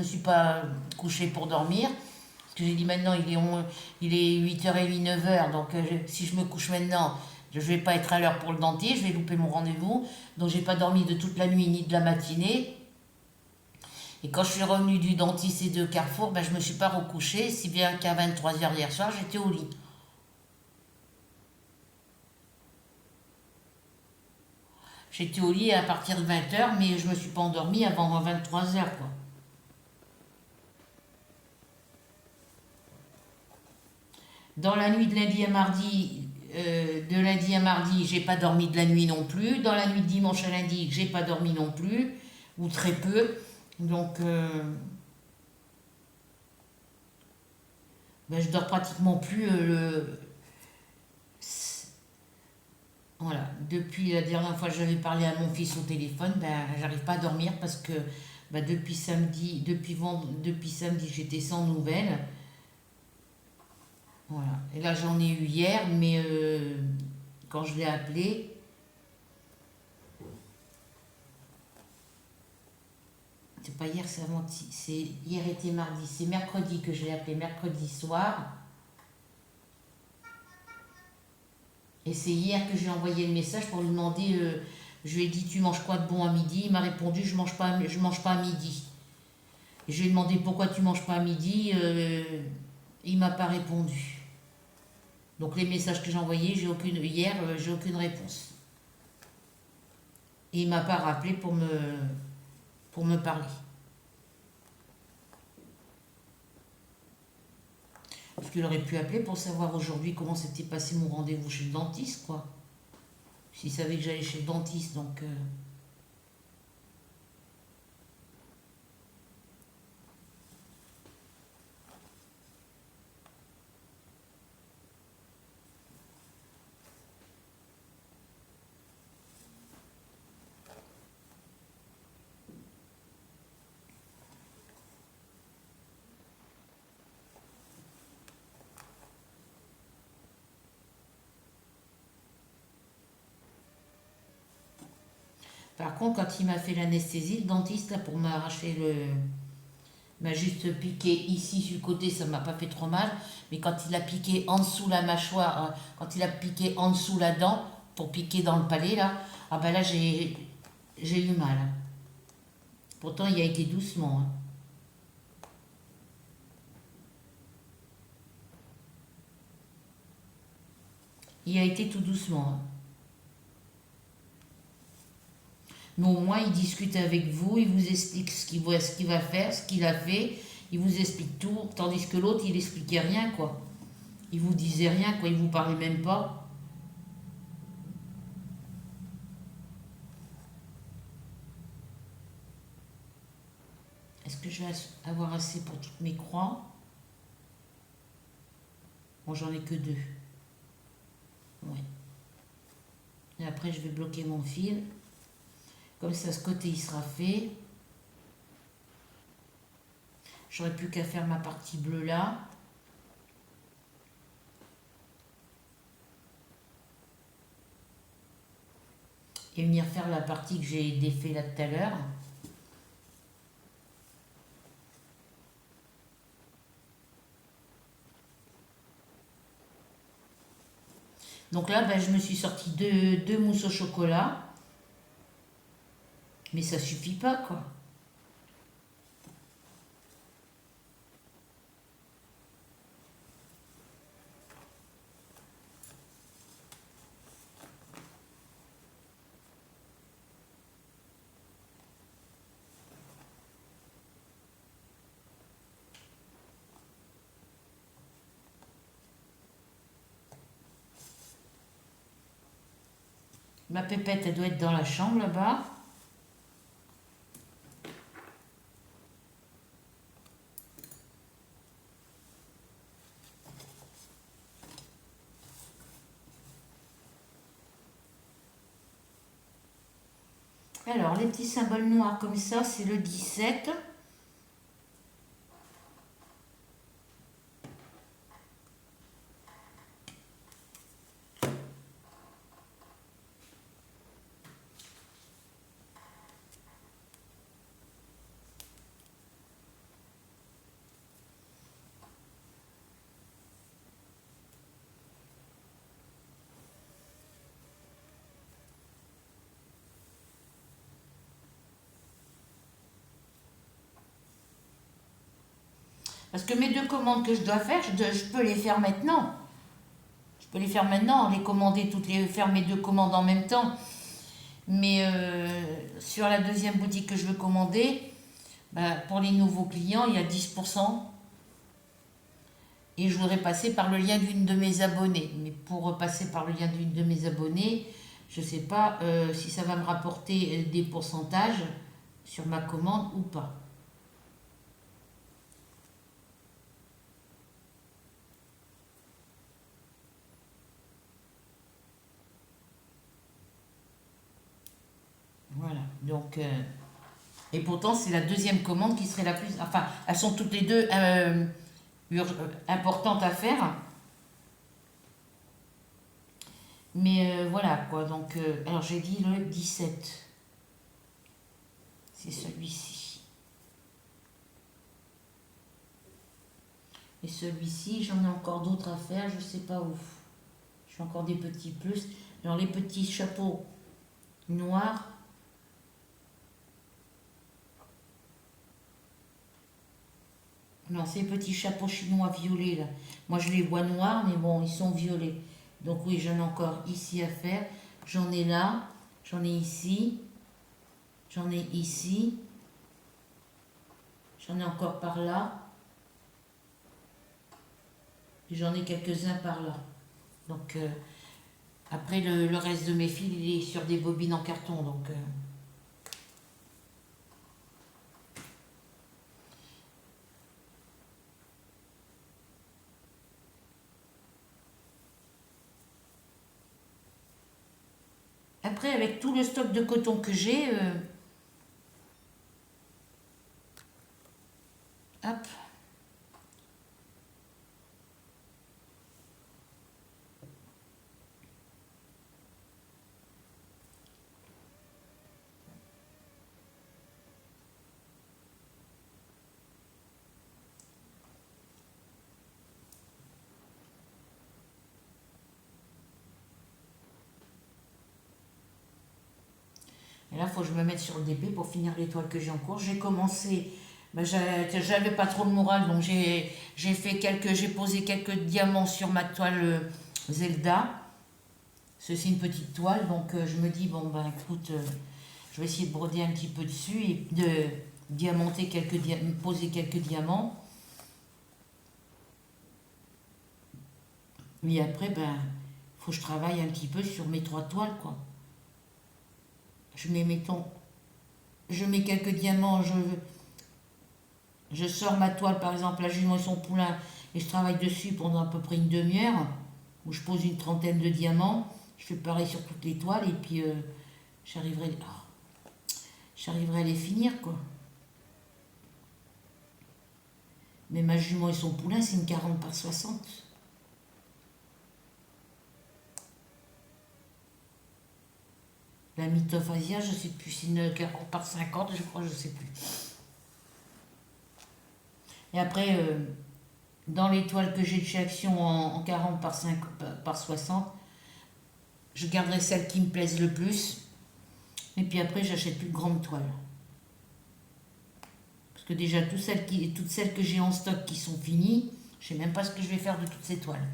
suis pas couchée pour dormir. Parce que j'ai dit maintenant, il est 8h30, 9 h, donc si je me couche maintenant, je vais pas être à l'heure pour le dentiste, je vais louper mon rendez-vous. Donc j'ai pas dormi de toute la nuit ni de la matinée. Et quand je suis revenue du dentiste et de Carrefour, je me suis pas recouchée, si bien qu'à 23 h hier soir, j'étais au lit. J'étais au lit à partir de 20 h, mais je me suis pas endormie avant 23 h, quoi. Dans la nuit de lundi à mardi, j'ai pas dormi de la nuit non plus. Dans la nuit de dimanche à lundi, j'ai pas dormi non plus, ou très peu. Donc, je dors pratiquement plus. Voilà. Depuis la dernière fois que j'avais parlé à mon fils au téléphone, j'arrive pas à dormir parce que depuis samedi, j'étais sans nouvelles. Voilà. Et là, j'en ai eu hier, mais quand je l'ai appelé, c'est pas hier, c'est avant-hier. Hier était mardi, c'est mercredi que je l'ai appelé, mercredi soir. Et c'est hier que j'ai envoyé le message pour lui demander Je lui ai dit, tu manges quoi de bon à midi? Il m'a répondu, je mange pas à midi. Et je lui ai demandé pourquoi tu manges pas à midi. Il m'a pas répondu. Donc les messages que j'ai envoyés, hier, j'ai aucune réponse. Et il m'a pas rappelé pour me parler. Parce qu'il aurait pu appeler pour savoir aujourd'hui comment s'était passé mon rendez-vous chez le dentiste, quoi. S'il savait que j'allais chez le dentiste, donc... Par contre, quand il m'a fait l'anesthésie, le dentiste, là, pour m'arracher m'a juste piqué ici sur le côté, ça m'a pas fait trop mal. Mais quand il a piqué en dessous la mâchoire, quand il a piqué en dessous la dent, pour piquer dans le palais, là, ah ben là, j'ai eu mal. Pourtant, il a été doucement. Hein. Il a été tout doucement. Hein. Mais au moins, il discute avec vous, il vous explique ce qu'il va faire, ce qu'il a fait, il vous explique tout, tandis que l'autre, il expliquait rien, quoi. Il vous disait rien, quoi, il vous parlait même pas. Est-ce que je vais avoir assez pour toutes mes croix? Bon, j'en ai que 2. Ouais. Et après, je vais bloquer mon fil. Comme ça, ce côté, il sera fait. J'aurais plus qu'à faire ma partie bleue là. Et venir faire la partie que j'ai défait là tout à l'heure. Donc là, ben, je me suis sorti deux mousses au chocolat. Mais ça suffit pas, quoi. Ma pépette, elle doit être dans la chambre là-bas. Alors, les petits symboles noirs comme ça, c'est le 17. Parce que mes 2 commandes que je dois faire, je peux les faire maintenant. Je peux les faire maintenant, les commander faire mes 2 commandes en même temps. Mais sur la deuxième boutique que je veux commander, bah, pour les nouveaux clients, il y a 10%. Et je voudrais passer par le lien d'une de mes abonnées. Mais pour passer par le lien d'une de mes abonnées, je ne sais pas si ça va me rapporter des pourcentages sur ma commande ou pas. Voilà, donc... et pourtant, c'est la deuxième commande qui serait la plus... Enfin, elles sont toutes les deux importantes à faire. Mais voilà, quoi. Donc, alors, j'ai dit le 17. C'est celui-ci. Et celui-ci, j'en ai encore d'autres à faire, je sais pas où. Je fais encore des petits plus. Alors, les petits chapeaux... noir. Non, ces petits chapeaux chinois violets là. Moi je les vois noirs, mais bon, ils sont violets. Donc oui, j'en ai encore ici à faire. J'en ai là, j'en ai ici, j'en ai ici, j'en ai encore par là. Et j'en ai quelques-uns par là. Donc après le reste de mes fils, il est sur des bobines en carton. Donc après, avec tout le stock de coton que j'ai, hop. Et là, il faut que je me mette sur le DP pour finir les toiles que j'ai en cours. J'ai commencé, ben, j'avais pas trop le moral, donc j'ai posé quelques diamants sur ma toile Zelda. C'est une petite toile, donc je me dis, bon ben écoute, je vais essayer de broder un petit peu dessus et de diamanter poser quelques diamants. Mais après, ben, faut que je travaille un petit peu sur mes 3 toiles, quoi. Je mets, mettons, je mets quelques diamants, je sors ma toile, par exemple, la jument et son poulain, et je travaille dessus pendant à peu près une demi-heure, où je pose une trentaine de diamants. Je fais pareil sur toutes les toiles, et puis j'arriverai à les finir, quoi. Mais ma jument et son poulain, c'est une 40 par 60. La Mythophasia, je sais plus, c'est une 40 par 50, je crois, je sais plus. Et après, dans les toiles que j'ai de chez Action en 40 par 5, par 60, je garderai celles qui me plaisent le plus. Et puis après, j'achète plus de grandes toiles. Parce que déjà, toutes celles que j'ai en stock qui sont finies, je sais même pas ce que je vais faire de toutes ces toiles.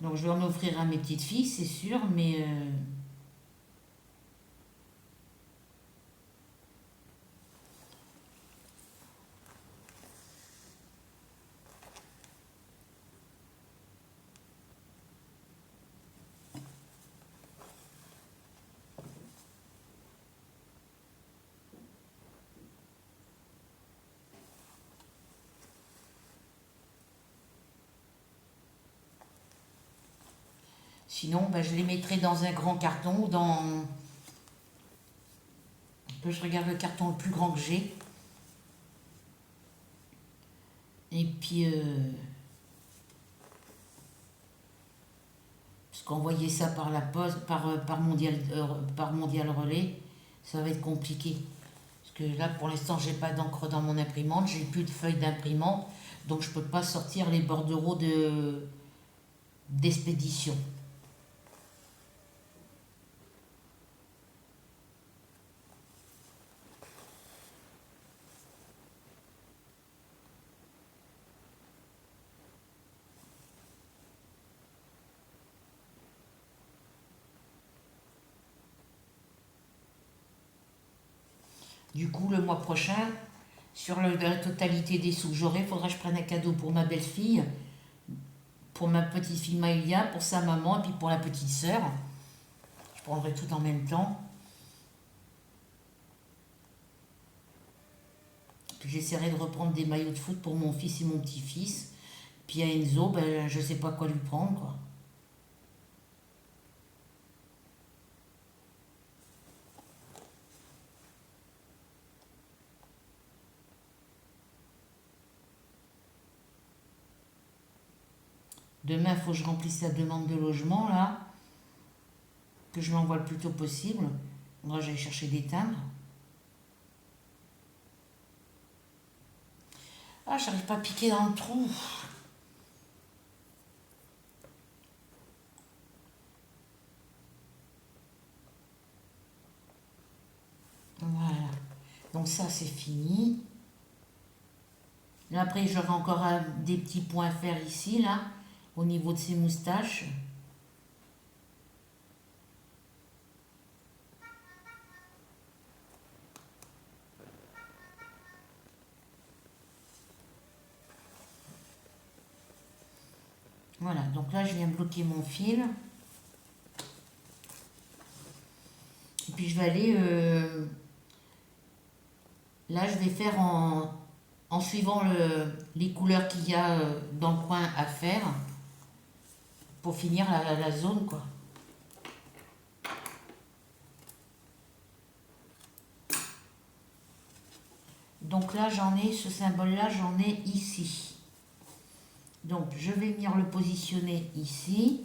Donc je vais en offrir à mes petites filles, c'est sûr, mais sinon, ben, je les mettrai dans un grand carton ou dans... Je regarde le carton le plus grand que j'ai. Et puis... parce qu'envoyer ça par la poste, par mondial relais, ça va être compliqué. Parce que là, pour l'instant, j'ai pas d'encre dans mon imprimante, j'ai plus de feuilles d'imprimante, donc je peux pas sortir les bordereaux d'expédition. Du coup, le mois prochain, sur la totalité des sous que j'aurai, il faudra que je prenne un cadeau pour ma belle-fille, pour ma petite fille Maïlia, pour sa maman et puis pour la petite sœur. Je prendrai tout en même temps. Puis j'essaierai de reprendre des maillots de foot pour mon fils et mon petit-fils. Puis à Enzo, ben, je sais pas quoi lui prendre, quoi. Demain, il faut que je remplisse la demande de logement, là, que je l'envoie le plus tôt possible. Moi, j'allais chercher des timbres. Ah, j'arrive pas à piquer dans le trou. Donc ça, c'est fini. Là, après, j'aurai encore des petits points à faire ici, là, au niveau de ses moustaches. Voilà, donc là, je viens bloquer mon fil. Et puis, je vais aller... là, je vais faire en suivant les couleurs qu'il y a dans le coin à faire pour finir la zone, quoi. Donc là, j'en ai, ce symbole-là, j'en ai ici. Donc, je vais venir le positionner ici.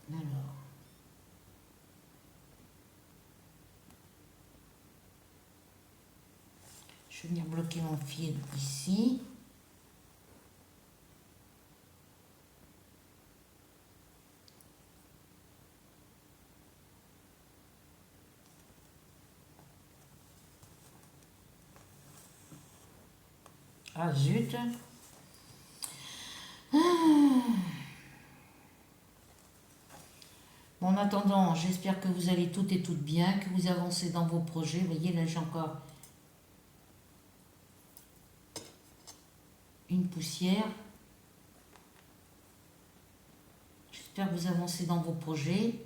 Alors. Je vais venir bloquer mon fil ici. Ah zut. Bon, en attendant, j'espère que vous allez toutes et toutes bien, que vous avancez dans vos projets. Vous voyez, là j'ai encore une poussière. J'espère que vous avancez dans vos projets.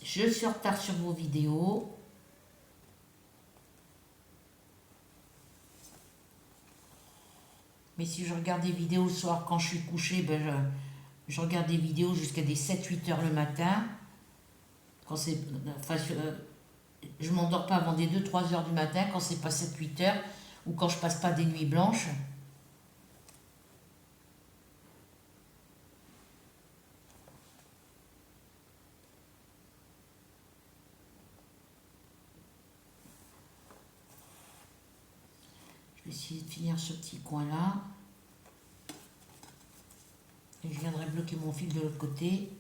Je suis en retard sur vos vidéos. Mais si je regarde des vidéos le soir quand je suis couché, ben je regarde des vidéos jusqu'à des 7-8 heures le matin. Quand c'est, enfin, je m'endors pas avant des 2-3 heures du matin quand c'est pas 7-8 heures ou quand je passe pas des nuits blanches. Je vais essayer de finir ce petit coin là. Et je viendrai bloquer mon fil de l'autre côté.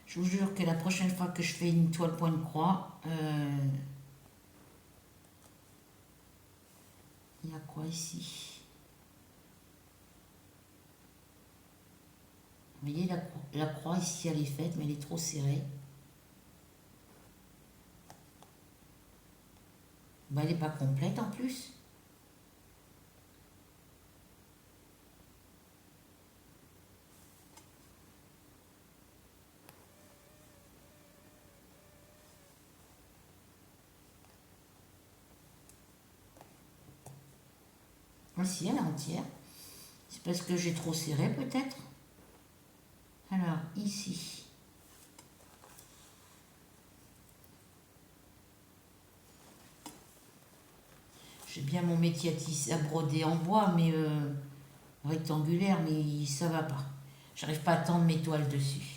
Je vous jure que la prochaine fois que je fais une toile point de croix, il y a quoi ici? Vous voyez, la croix ici, elle est faite, mais elle est trop serrée. Ben, elle n'est pas complète en plus. Voici, elle est entière. C'est parce que j'ai trop serré peut-être. Alors, ici. J'ai bien mon métier à broder en bois, mais rectangulaire, mais ça va pas. J'arrive pas à tendre mes toiles dessus.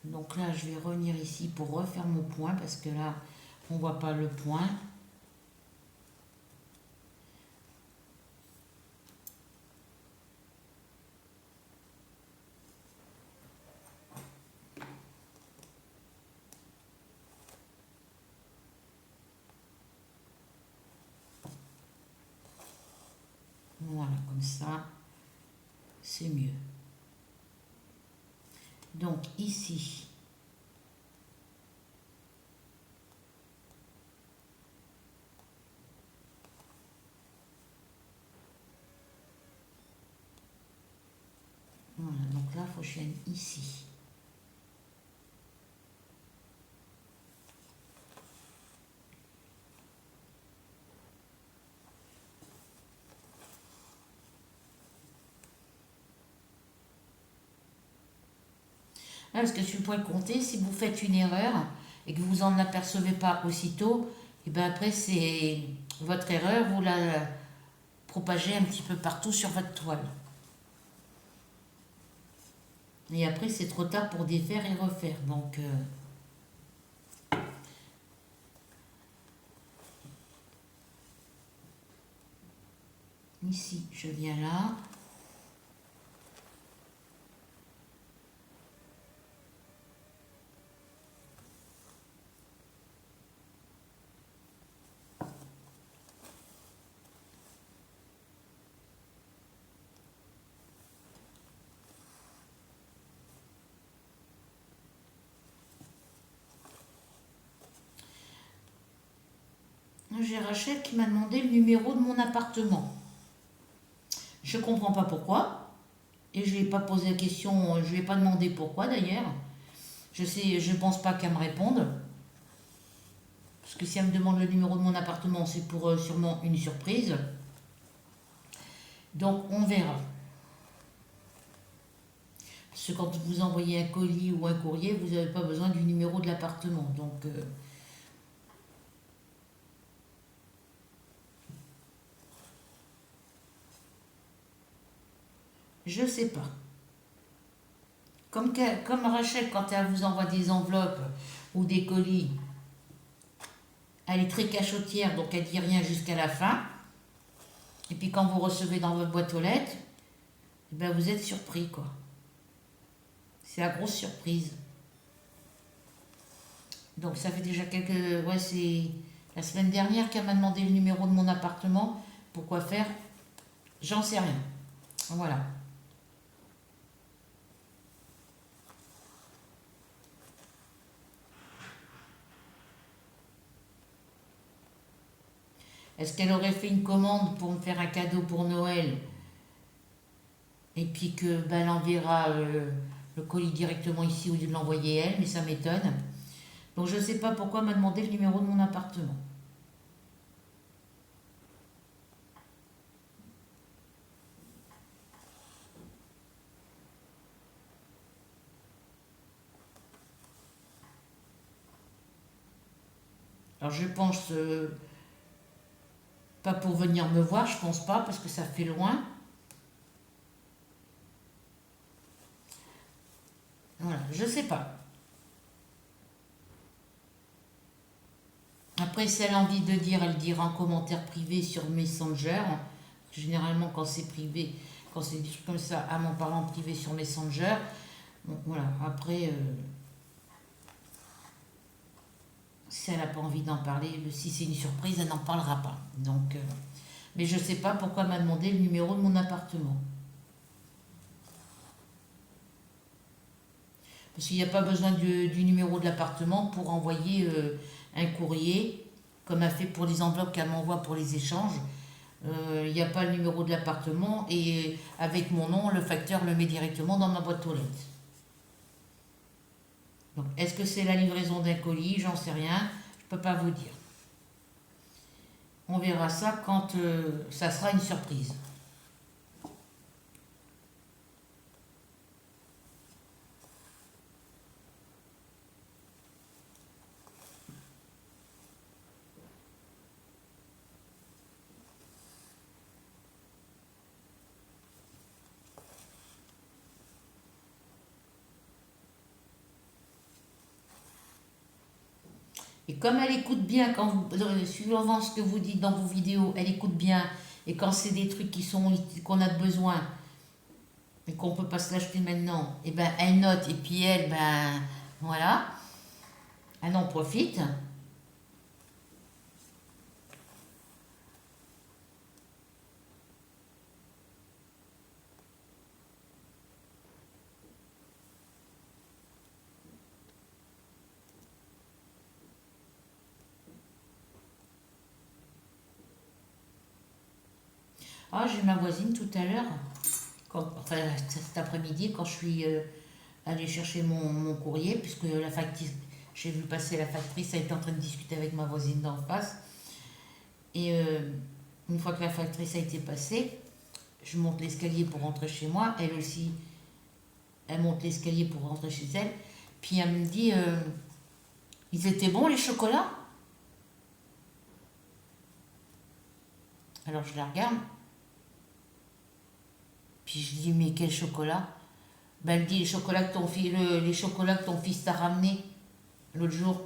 Donc là, je vais revenir ici pour refaire mon point, parce que là, on voit pas le point. Voilà, comme ça, c'est mieux. Donc ici, voilà, donc là, il faut que je vienne ici. Parce que sur le point compter, si vous faites une erreur et que vous en apercevez pas aussitôt, et bien après c'est votre erreur, vous la propagez un petit peu partout sur votre toile. Et après c'est trop tard pour défaire et refaire. Donc ici je viens là. J'ai Rachel qui m'a demandé le numéro de mon appartement. Je comprends pas pourquoi. Et je ne lui ai pas posé la question, je ne lui ai pas demandé pourquoi d'ailleurs. Je ne pense pas qu'elle me réponde. Parce que si elle me demande le numéro de mon appartement, c'est pour sûrement une surprise. Donc on verra. Parce que quand vous envoyez un colis ou un courrier, vous n'avez pas besoin du numéro de l'appartement. Donc je sais pas. Comme Rachel, quand elle vous envoie des enveloppes ou des colis, elle est très cachotière, donc elle dit rien jusqu'à la fin. Et puis quand vous recevez dans votre boîte aux lettres, eh ben vous êtes surpris, quoi. C'est la grosse surprise. Donc ça fait déjà quelques... Ouais, c'est la semaine dernière qu'elle m'a demandé le numéro de mon appartement. Pourquoi faire? J'en sais rien. Voilà. Est-ce qu'elle aurait fait une commande pour me faire un cadeau pour Noël et puis que ben, elle enverra le colis directement ici au lieu de l'envoyer elle, mais ça m'étonne. Donc je ne sais pas pourquoi elle m'a demandé le numéro de mon appartement. Alors je pense pas pour venir me voir, je pense pas parce que ça fait loin. Voilà, je sais pas. Après, si elle a envie de dire, elle dira en commentaire privé sur Messenger. Généralement, quand c'est privé, quand c'est des trucs comme ça, à mon parent privé sur Messenger. Donc voilà, après, si elle n'a pas envie d'en parler, si c'est une surprise, elle n'en parlera pas. Donc, mais je ne sais pas pourquoi elle m'a demandé le numéro de mon appartement. Parce qu'il n'y a pas besoin du numéro de l'appartement pour envoyer un courrier, comme elle fait pour les enveloppes qu'elle m'envoie pour les échanges. Il n'y a pas le numéro de l'appartement et avec mon nom, le facteur le met directement dans ma boîte aux lettres. Donc, est-ce que c'est la livraison d'un colis? J'en sais rien, je ne peux pas vous dire. On verra ça quand ça sera une surprise. Et comme elle écoute bien, quand vous, suivant ce que vous dites dans vos vidéos, elle écoute bien. Et quand c'est des trucs qu'on a besoin et qu'on ne peut pas se l'acheter maintenant, et ben elle note et puis elle, ben voilà, elle en profite. Ah, j'ai ma voisine tout à l'heure, enfin cet après-midi, quand je suis allée chercher mon courrier, puisque la factrice, j'ai vu passer la factrice, elle était en train de discuter avec ma voisine d'en face. Et une fois que la factrice a été passée, je monte l'escalier pour rentrer chez moi. Elle aussi, elle monte l'escalier pour rentrer chez elle. Puis elle me dit, ils étaient bons les chocolats? Alors je la regarde. Puis je dis, mais quel chocolat? Ben, elle me dit, les chocolats que ton fils t'a ramenés l'autre jour.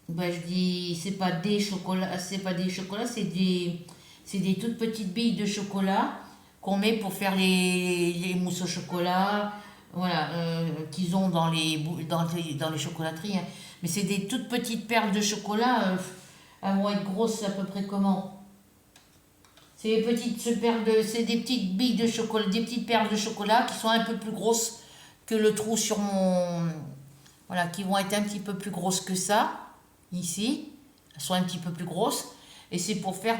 Ben, je dis, c'est pas des chocolats, c'est des toutes petites billes de chocolat qu'on met pour faire les mousses au chocolat, voilà, qu'ils ont dans les chocolateries, hein. Mais c'est des toutes petites perles de chocolat, elles vont être grosses à peu près comment? C'est des petites billes de chocolat, des petites perles de chocolat qui sont un peu plus grosses que le trou sur mon, voilà, qui vont être un petit peu plus grosses que ça, ici. Elles sont un petit peu plus grosses. Et c'est pour faire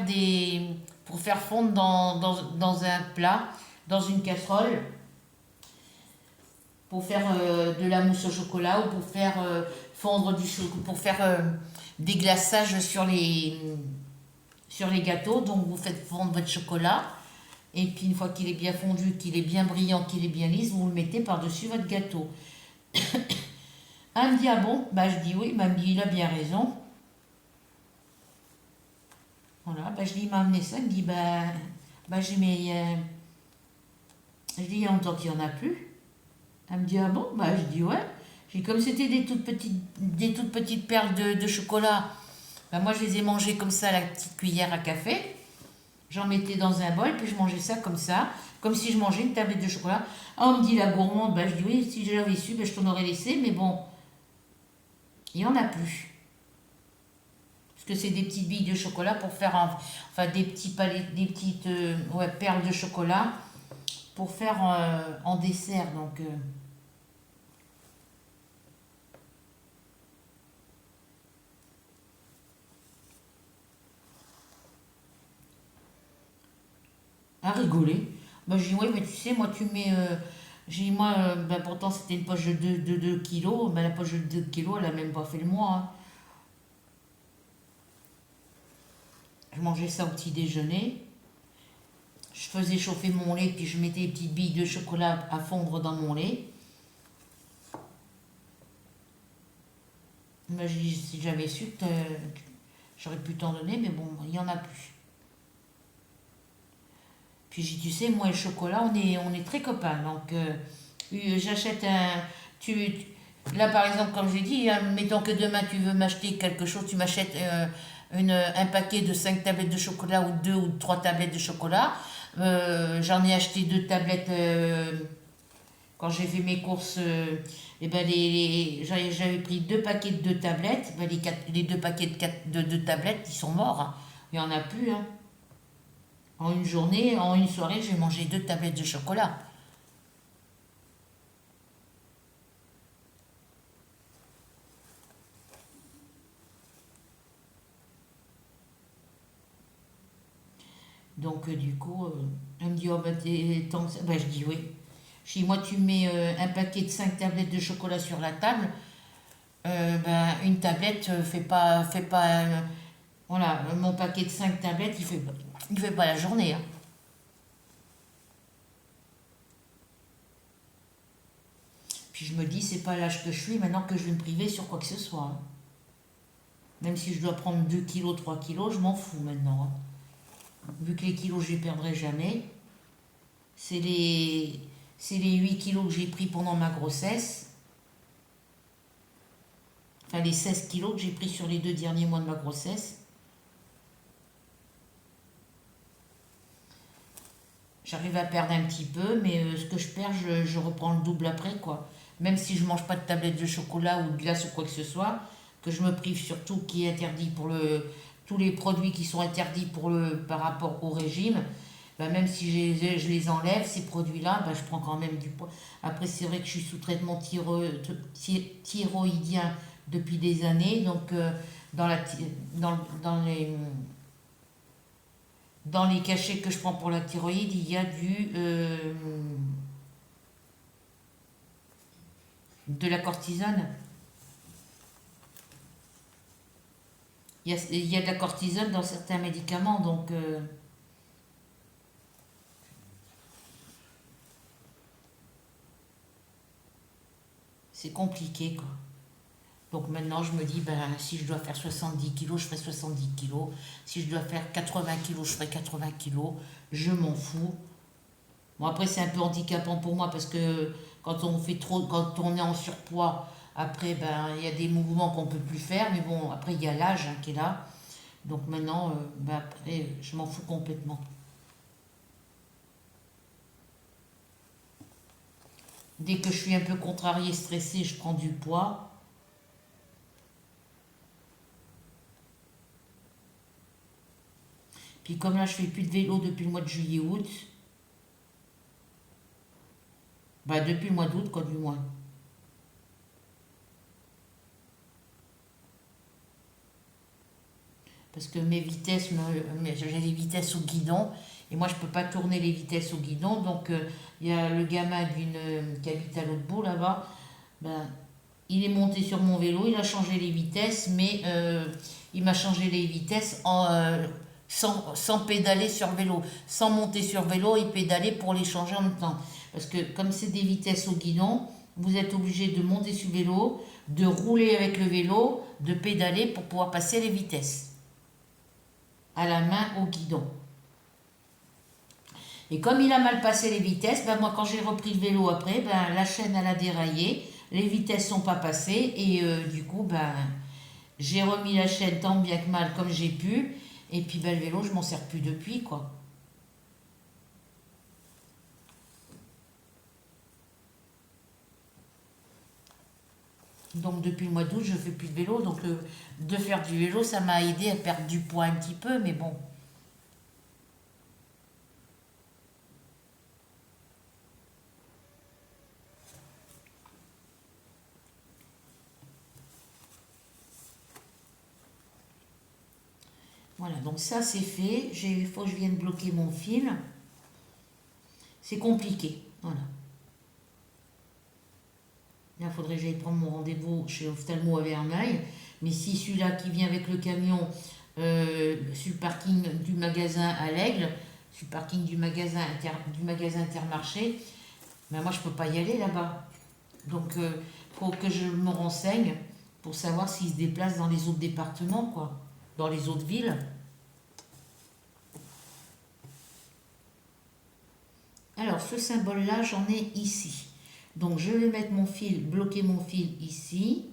fondre dans un plat, dans une casserole, pour faire de la mousse au chocolat ou pour faire fondre pour faire des glaçages sur les gâteaux. Donc vous faites fondre votre chocolat. Et puis une fois qu'il est bien fondu, qu'il est bien brillant, qu'il est bien lisse, vous le mettez par-dessus votre gâteau. Elle me dit, ah bon? Bah je dis oui, elle me dit, il a bien raison. Voilà, bah je dis, il m'a amené ça, il me dit, j'ai mis, je dis, il y a longtemps qu'il n'y en a plus. Elle me dit, ah bon? Bah je dis, ouais. J'ai comme c'était des toutes petites perles de chocolat, bah moi je les ai mangées comme ça à la petite cuillère à café. J'en mettais dans un bol, puis je mangeais ça, comme si je mangeais une tablette de chocolat. Ah, on me dit la gourmande, bah je dis oui, si j'avais su, bah, je t'en aurais laissé, mais bon, il n'y en a plus. Parce que c'est des petites billes de chocolat pour faire, enfin des petites ouais, perles de chocolat pour faire en dessert. Donc, à rigoler. Bah, je dis oui, mais tu sais, moi tu mets. J'ai dit, moi, bah, pourtant c'était une poche de 2 kilos. Bah, la poche de 2 kilos, elle a même pas fait le mois, hein. Je mangeais ça au petit déjeuner. Je faisais chauffer mon lait, puis je mettais des petites billes de chocolat à fondre dans mon lait. Moi, si j'avais su, j'aurais pu t'en donner, mais bon, il n'y en a plus. Puis j'ai dit, tu sais, moi et le chocolat, on est très copains. Donc, j'achète un. Là, par exemple, comme j'ai dit, hein, mettons que demain tu veux m'acheter quelque chose, tu m'achètes un paquet de 5 tablettes de chocolat ou 2 ou 3 tablettes de chocolat. J'en ai acheté 2 tablettes quand j'ai fait mes courses. Et ben j'avais pris 2 paquets de 2 tablettes. Ben les 2 paquets de 2 tablettes, ils sont morts, hein. Il n'y en a plus, hein. En une journée, en une soirée, j'ai mangé 2 tablettes de chocolat. Donc, du coup, elle me dit, oh, bah, tant que ça. Ben, je dis oui. Je dis, moi, tu mets un paquet de 5 tablettes de chocolat sur la table. Ben, une tablette fait pas voilà, mon paquet de 5 tablettes, il fait pas la journée, hein. Puis je me dis, c'est pas l'âge que je suis maintenant que je vais me priver sur quoi que ce soit, hein. Même si je dois prendre 2 kilos, 3 kilos, je m'en fous maintenant, hein. Vu que les kilos, je les perdrai jamais. C'est les 8 kilos que j'ai pris pendant ma grossesse. Enfin, les 16 kilos que j'ai pris sur les 2 derniers mois de ma grossesse. J'arrive à perdre un petit peu, mais ce que je perds, je reprends le double après, quoi. Même si je mange pas de tablette de chocolat ou de glace ou quoi que ce soit, que je me prive sur tout qui est interdit tous les produits qui sont interdits par rapport au régime, ben même si je les enlève, ces produits-là, ben je prends quand même du poids. Après, c'est vrai que je suis sous traitement thyroïdien depuis des années, donc dans, la, dans, dans les dans les cachets que je prends pour la thyroïde, il y a de la cortisone. Il y a de la cortisone dans certains médicaments, donc C'est compliqué, quoi. Donc maintenant, je me dis, ben, si je dois faire 70 kilos, je ferai 70 kilos. Si je dois faire 80 kilos, je ferai 80 kilos. Je m'en fous. Bon, après, c'est un peu handicapant pour moi parce que quand on fait trop, quand on est en surpoids, après, ben, il y a des mouvements qu'on peut plus faire. Mais bon, après, il y a l'âge hein, qui est là. Donc maintenant, ben, après, je m'en fous complètement. Dès que je suis un peu contrariée, stressée, je prends du poids. Puis comme là, je fais plus de vélo depuis le mois de juillet-août, bah depuis le mois d'août, quoi, du moins. Parce que mes vitesses, j'ai des vitesses au guidon, et moi, je peux pas tourner les vitesses au guidon. Donc, il y a le gamin qui habite à l'autre bout, là-bas, ben, il est monté sur mon vélo, il a changé les vitesses, mais il m'a changé les vitesses sans pédaler sur vélo, sans monter sur vélo et pédaler pour les changer en même temps. Parce que comme c'est des vitesses au guidon, vous êtes obligé de monter sur vélo, de rouler avec le vélo, de pédaler pour pouvoir passer les vitesses à la main au guidon. Et comme il a mal passé les vitesses, ben moi quand j'ai repris le vélo après, ben la chaîne elle a déraillé, les vitesses sont pas passées et du coup ben j'ai remis la chaîne tant bien que mal comme j'ai pu et puis ben le vélo je m'en sers plus depuis quoi. Donc depuis le mois d'août je fais plus de vélo donc de faire du vélo ça m'a aidé à perdre du poids un petit peu mais bon. Voilà, donc ça c'est fait. Il faut que je vienne bloquer mon fil. C'est compliqué. Voilà. Là, il faudrait que j'aille prendre mon rendez-vous chez l'ophtalmo à Verneuil. Mais si celui-là qui vient avec le camion sur le parking du magasin à l'Aigle, sur le parking du magasin Intermarché, ben moi je ne peux pas y aller là-bas. Donc il faut que je me renseigne pour savoir s'il se déplace dans les autres départements, quoi, dans les autres villes. Alors, ce symbole-là, j'en ai ici. Donc, je vais mettre mon fil, bloquer mon fil ici.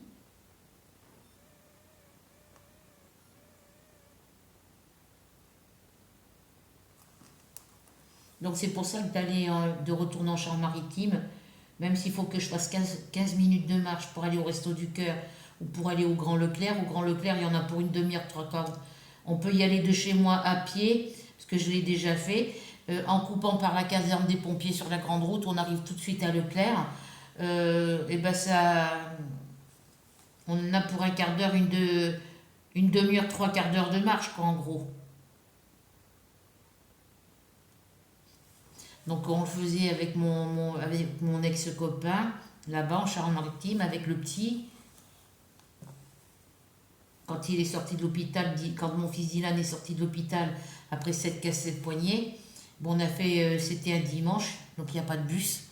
Donc, c'est pour ça que de retourner en Charente-Maritime, même s'il faut que je fasse 15 minutes de marche pour aller au Resto du Cœur ou pour aller au Grand Leclerc. Au Grand Leclerc, il y en a pour une demi-heure, trois quarts. On peut y aller de chez moi à pied, parce que je l'ai déjà fait. En coupant par la caserne des pompiers sur la grande route, on arrive tout de suite à Leclerc. Et ben ça, on en a pour un quart d'heure, une demi-heure, trois quarts d'heure de marche, quoi, en gros. Donc on le faisait avec mon ex-copain, là-bas en Charente-Maritime, avec le petit. Quand il est sorti de l'hôpital, quand mon fils Dylan est sorti de l'hôpital après cette cassée de poignet, bon, on a fait, c'était un dimanche, donc il n'y a pas de bus.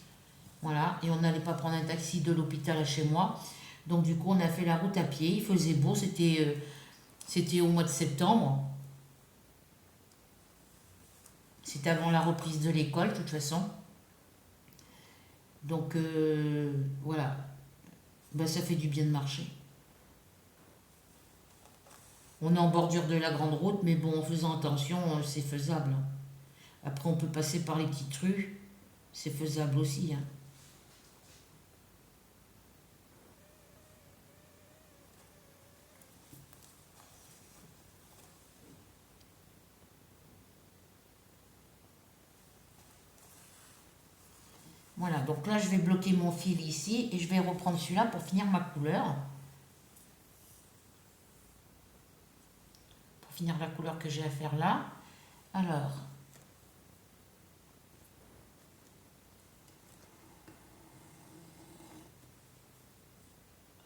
Voilà, et on n'allait pas prendre un taxi de l'hôpital à chez moi. Donc du coup, on a fait la route à pied. Il faisait beau, c'était au mois de septembre. C'était avant la reprise de l'école, de toute façon. Donc voilà, ben, ça fait du bien de marcher. On est en bordure de la grande route, mais bon, en faisant attention, c'est faisable. Après, on peut passer par les petites rues, c'est faisable aussi. Hein. Voilà, donc là, je vais bloquer mon fil ici et je vais reprendre celui-là pour finir ma couleur. Pour finir la couleur que j'ai à faire là. Alors,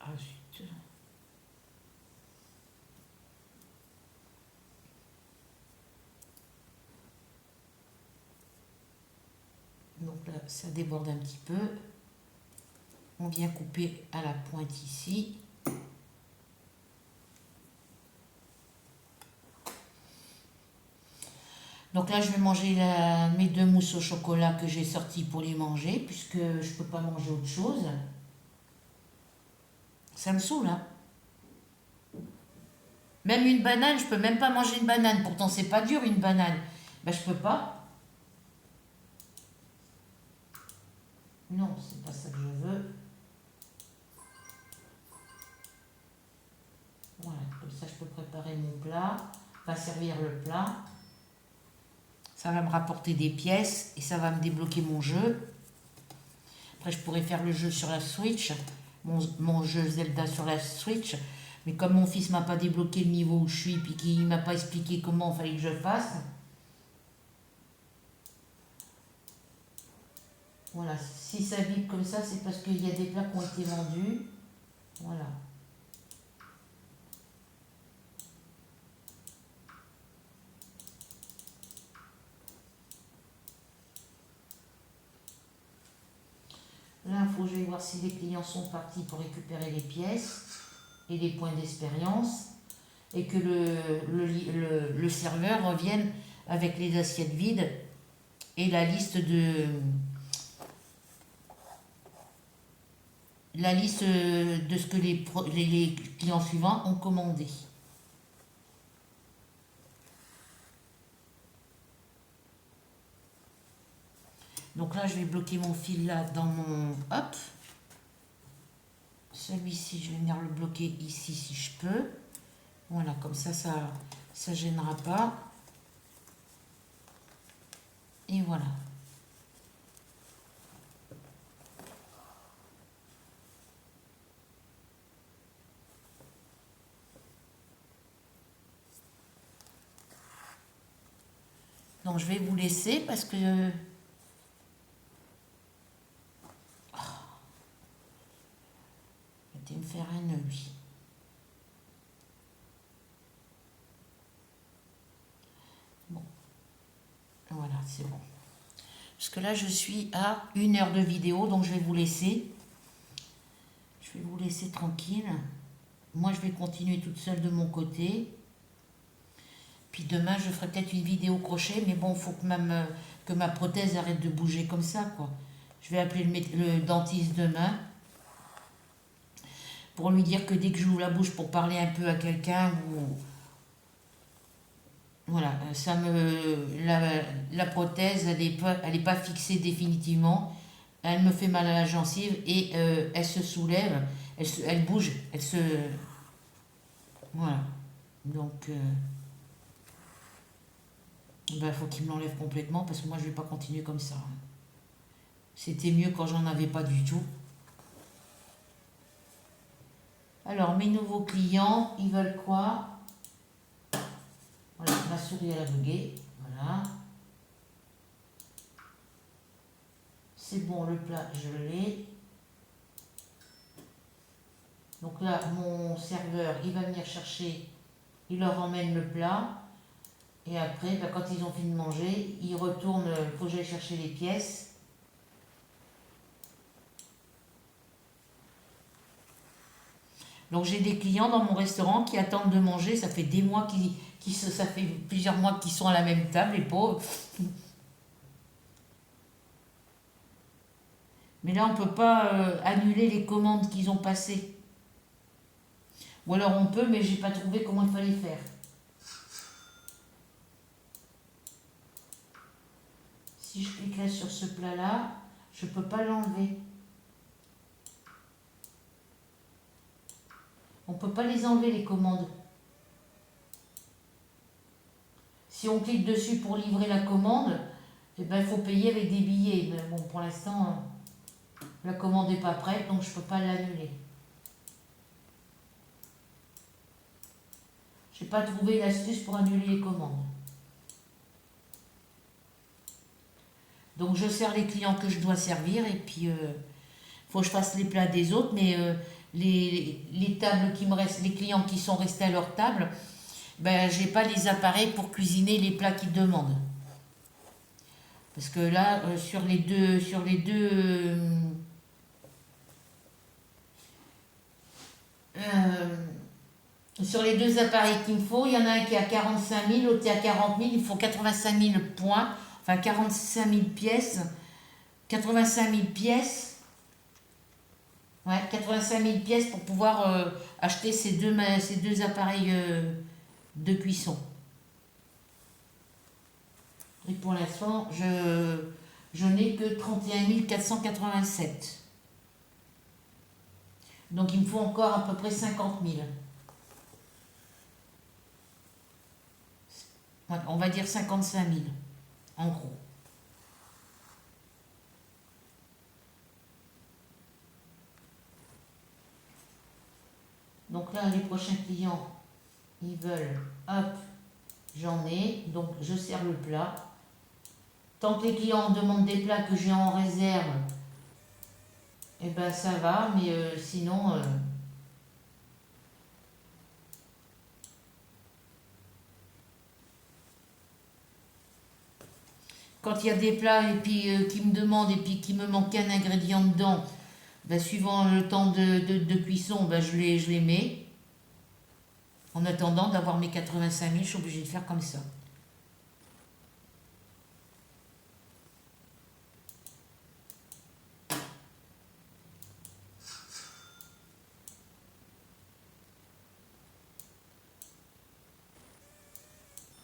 ah zut. Donc là, ça déborde un petit peu. On vient couper à la pointe ici. Donc là, je vais manger mes 2 mousses au chocolat que j'ai sorties pour les manger, puisque je ne peux pas manger autre chose. Ça me saoule, hein. Même une banane, je peux même pas manger une banane. Pourtant, c'est pas dur, une banane. Ben, je peux pas. Non, c'est pas ça que je veux. Voilà, comme ça, je peux préparer mon plat. Pas servir le plat. Ça va me rapporter des pièces et ça va me débloquer mon jeu. Après, je pourrais faire le jeu sur la Switch. Mon jeu Zelda sur la Switch. Mais comme mon fils m'a pas débloqué le niveau où je suis, puis qu'il m'a pas expliqué comment il fallait que je fasse. Voilà, si ça vibre comme ça, c'est parce qu'il y a des plats qui ont été vendus. Voilà. Là, il faut que je vais voir si les clients sont partis pour récupérer les pièces et les points d'expérience. Et que le serveur revienne avec les assiettes vides et la liste de ce que les clients suivants ont commandé. Donc là, je vais bloquer mon fil là dans mon... Hop. Celui-ci, je vais venir le bloquer ici si je peux. Voilà, comme ça gênera pas. Et voilà. Donc je vais vous laisser parce que... Je vais me faire un nœud, lui. Bon. Voilà, c'est bon. Parce que là, je suis à 1 heure de vidéo, donc je vais vous laisser. Je vais vous laisser tranquille. Moi, je vais continuer toute seule de mon côté. Puis demain, je ferai peut-être une vidéo crochet, mais bon, il faut que ma prothèse arrête de bouger comme ça, quoi. Je vais appeler le dentiste demain pour lui dire que dès que j'ouvre la bouche pour parler un peu à quelqu'un, voilà, la prothèse, elle est pas fixée définitivement. Elle me fait mal à la gencive et elle se soulève, elle bouge, voilà. Donc, il faut qu'il me l'enlève complètement parce que moi, je vais pas continuer comme ça. C'était mieux quand j'en avais pas du tout. Alors, mes nouveaux clients, ils veulent quoi? Voilà, ma souris à la bugué. Voilà. C'est bon, le plat, je l'ai. Donc là, mon serveur, il va venir chercher, il leur emmène le plat. Et après, quand ils ont fini de manger, ils retournent, il faut que j'aille chercher les pièces. Donc j'ai des clients dans mon restaurant qui attendent de manger. Ça fait des mois ça fait plusieurs mois qu'ils sont à la même table, les pauvres. Mais là, on ne peut pas annuler les commandes qu'ils ont passées. Ou alors on peut, mais j'ai pas trouvé comment il fallait faire. Si je clique là sur ce plat-là, je ne peux pas l'enlever. On ne peut pas les enlever, les commandes. Si on clique dessus pour livrer la commande, eh ben, il faut payer avec des billets. Mais bon, pour l'instant, la commande n'est pas prête, donc je ne peux pas l'annuler. Je n'ai pas trouvé l'astuce pour annuler les commandes. Donc je sers les clients que je dois servir et puis il faut que je fasse les plats des autres, mais les tables qui me restent, les clients qui sont restés à leur table, ben j'ai pas les appareils pour cuisiner les plats qu'ils demandent. Parce que là, sur les deux sur les deux appareils qu'il me faut, il y en a un qui est à 45 000, l'autre est à 40 000, il faut 85 000 points, enfin 45 000 pièces. 85 000 pièces. Ouais, 85 000 pièces pour pouvoir acheter ces deux appareils de cuisson. Et pour l'instant, je n'ai que 31 487. Donc il me faut encore à peu près 50 000. Ouais, on va dire 55 000, en gros. Donc là, les prochains clients, ils veulent, hop, j'en ai, donc je sers le plat. Tant que les clients demandent des plats que j'ai en réserve, eh ben ça va, mais sinon... quand il y a des plats et puis qui me demandent et puis qui me manque un ingrédient dedans, ben, suivant le temps de cuisson, ben, je les mets. En attendant d'avoir mes 85 000, je suis obligée de faire comme ça.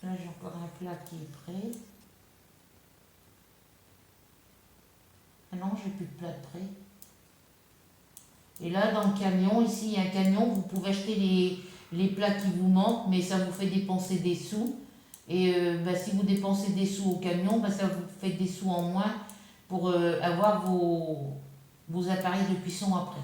Là, j'ai encore un plat qui est prêt. Ah non, j'ai plus de plat de prêt. Et là, dans le camion, ici, il y a un camion, vous pouvez acheter les plats qui vous manquent, mais ça vous fait dépenser des sous. Et bah, si vous dépensez des sous au camion, bah, ça vous fait des sous en moins pour avoir vos appareils de cuisson après.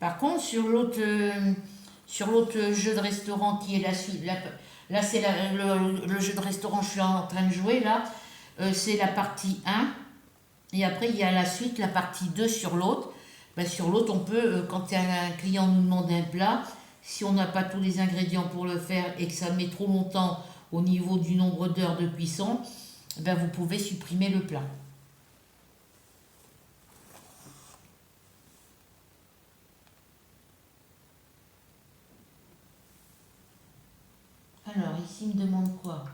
Par contre, sur l'autre jeu de restaurant qui est la suite, là c'est le jeu de restaurant que je suis en train de jouer, là, c'est la partie 1. Et après, il y a la suite, la partie 2 sur l'autre. Ben, sur l'autre, on peut, quand un client nous demande un plat, si on n'a pas tous les ingrédients pour le faire et que ça met trop longtemps au niveau du nombre d'heures de cuisson, ben, vous pouvez supprimer le plat. Alors, ici, il me demande quoi?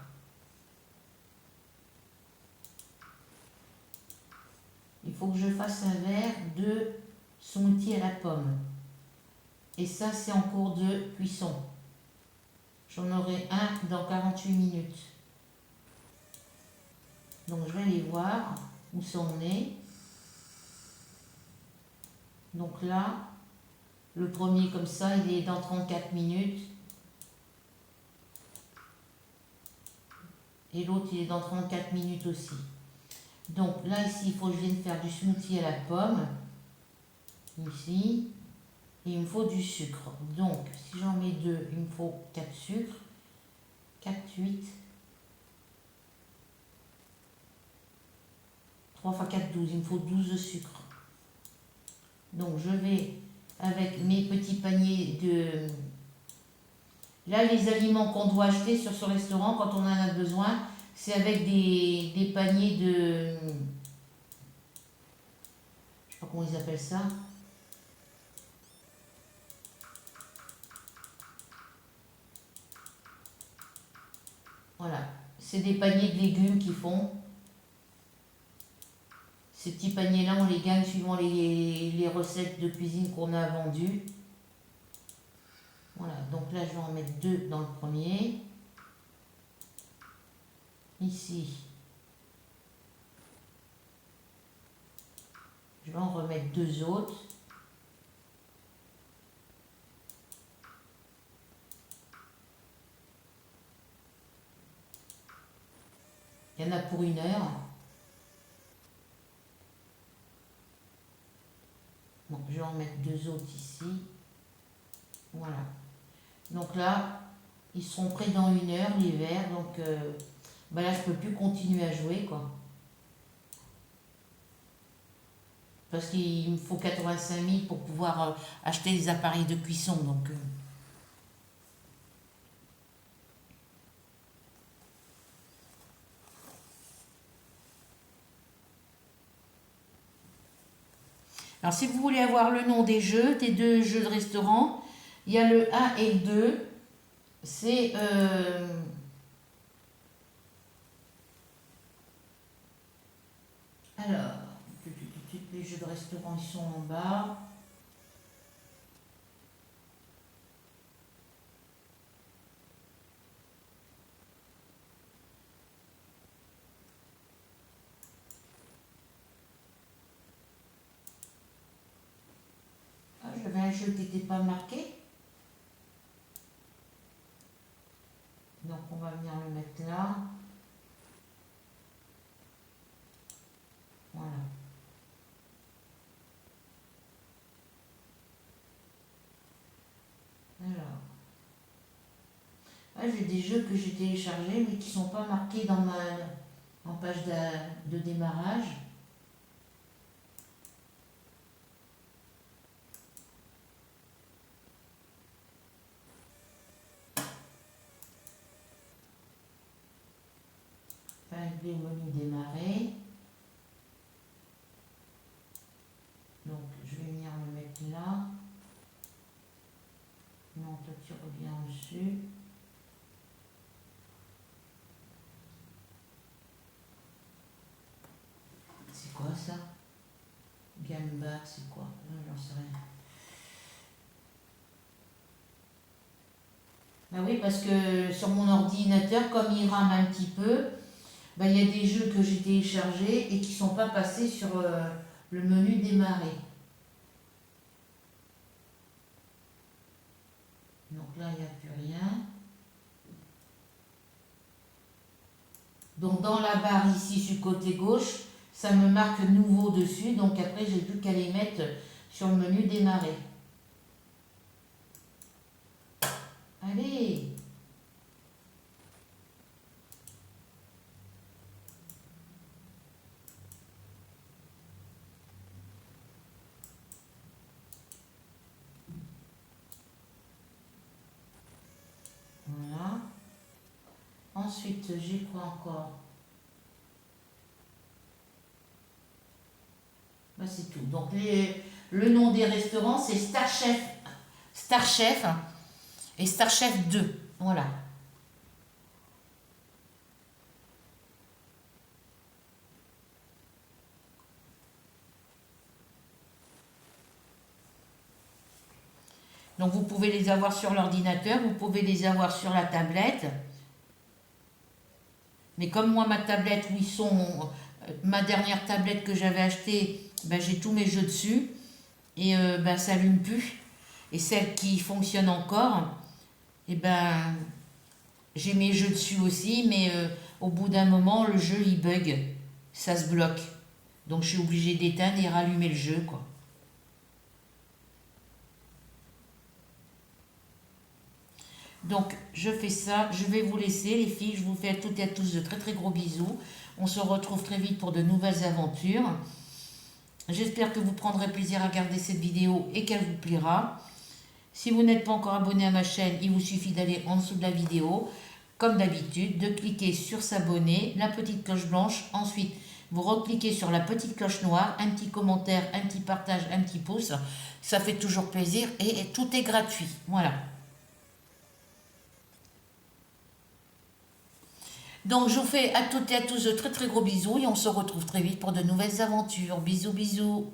Il faut que je fasse un verre de smoothie à la pomme. Et ça, c'est en cours de cuisson. J'en aurai un dans 48 minutes. Donc, je vais aller voir où ça en est. Donc là, le premier comme ça, il est dans 34 minutes. Et l'autre, il est dans 34 minutes aussi. Donc là, ici, il faut que je vienne faire du smoothie à la pomme. Ici. Et il me faut du sucre. Donc, si j'en mets 2, il me faut 4 sucres. 4, 8. 3 x 4, 12. Il me faut 12 sucres. Donc, je vais avec mes petits paniers de... Là, les aliments qu'on doit acheter sur ce restaurant, quand on en a besoin, c'est avec des paniers de... Je sais pas comment ils appellent ça. Voilà. C'est des paniers de légumes qu'ils font. Ces petits paniers-là, on les gagne suivant les recettes de cuisine qu'on a vendues. Voilà, donc là, je vais en mettre 2 dans le premier. Ici, je vais en remettre 2 autres. Il y en a pour 1 heure. Bon, je vais en mettre 2 autres ici. Voilà. Donc là, ils seront prêts dans 1 heure, les verres. Donc, ben là, je peux plus continuer à jouer, quoi. Parce qu'il me faut 85 000 pour pouvoir acheter des appareils de cuisson, donc... Alors, si vous voulez avoir le nom des jeux, des deux jeux de restaurant, il y a le 1 et le 2. C'est... Alors, les jeux de restaurant, ils sont en bas. Ah, j'avais un jeu qui n'était pas marqué. Donc, on va venir le mettre là. Voilà. Alors. Ah, j'ai des jeux que j'ai téléchargés mais qui ne sont pas marqués dans en page de démarrage. Régler au menu démarrer. Donc je vais venir le mettre là. Non, toi tu reviens dessus. C'est quoi ça? Gamba, c'est quoi? J'en sais rien. Ben oui, parce que sur mon ordinateur, comme il rame un petit peu, ben, il y a des jeux que j'ai téléchargés et qui ne sont pas passés sur le menu démarrer. Donc là, il n'y a plus rien. Donc dans la barre ici, sur le côté gauche, ça me marque nouveau dessus. Donc après, j'ai plus qu'à les mettre sur le menu démarrer. Allez! Voilà. Ensuite, j'ai quoi encore? Ben, c'est tout. Donc le nom des restaurants, c'est Star Chef et Star Chef 2. Voilà. Donc vous pouvez les avoir sur l'ordinateur, vous pouvez les avoir sur la tablette. Mais comme moi, ma tablette, où ils sont, ma dernière tablette que j'avais achetée, ben, j'ai tous mes jeux dessus. Et ben, ça n'allume plus. Et celle qui fonctionne encore, et ben, j'ai mes jeux dessus aussi, mais au bout d'un moment, le jeu, il bug. Ça se bloque. Donc je suis obligée d'éteindre et rallumer le jeu, quoi. Donc, je fais ça. Je vais vous laisser, les filles. Je vous fais à toutes et à tous de très très gros bisous. On se retrouve très vite pour de nouvelles aventures. J'espère que vous prendrez plaisir à regarder cette vidéo et qu'elle vous plaira. Si vous n'êtes pas encore abonné à ma chaîne, il vous suffit d'aller en dessous de la vidéo, comme d'habitude, de cliquer sur s'abonner, la petite cloche blanche. Ensuite, vous recliquez sur la petite cloche noire, un petit commentaire, un petit partage, un petit pouce. Ça fait toujours plaisir et tout est gratuit. Voilà. Donc, je vous fais à toutes et à tous de très très gros bisous et on se retrouve très vite pour de nouvelles aventures. Bisous, bisous.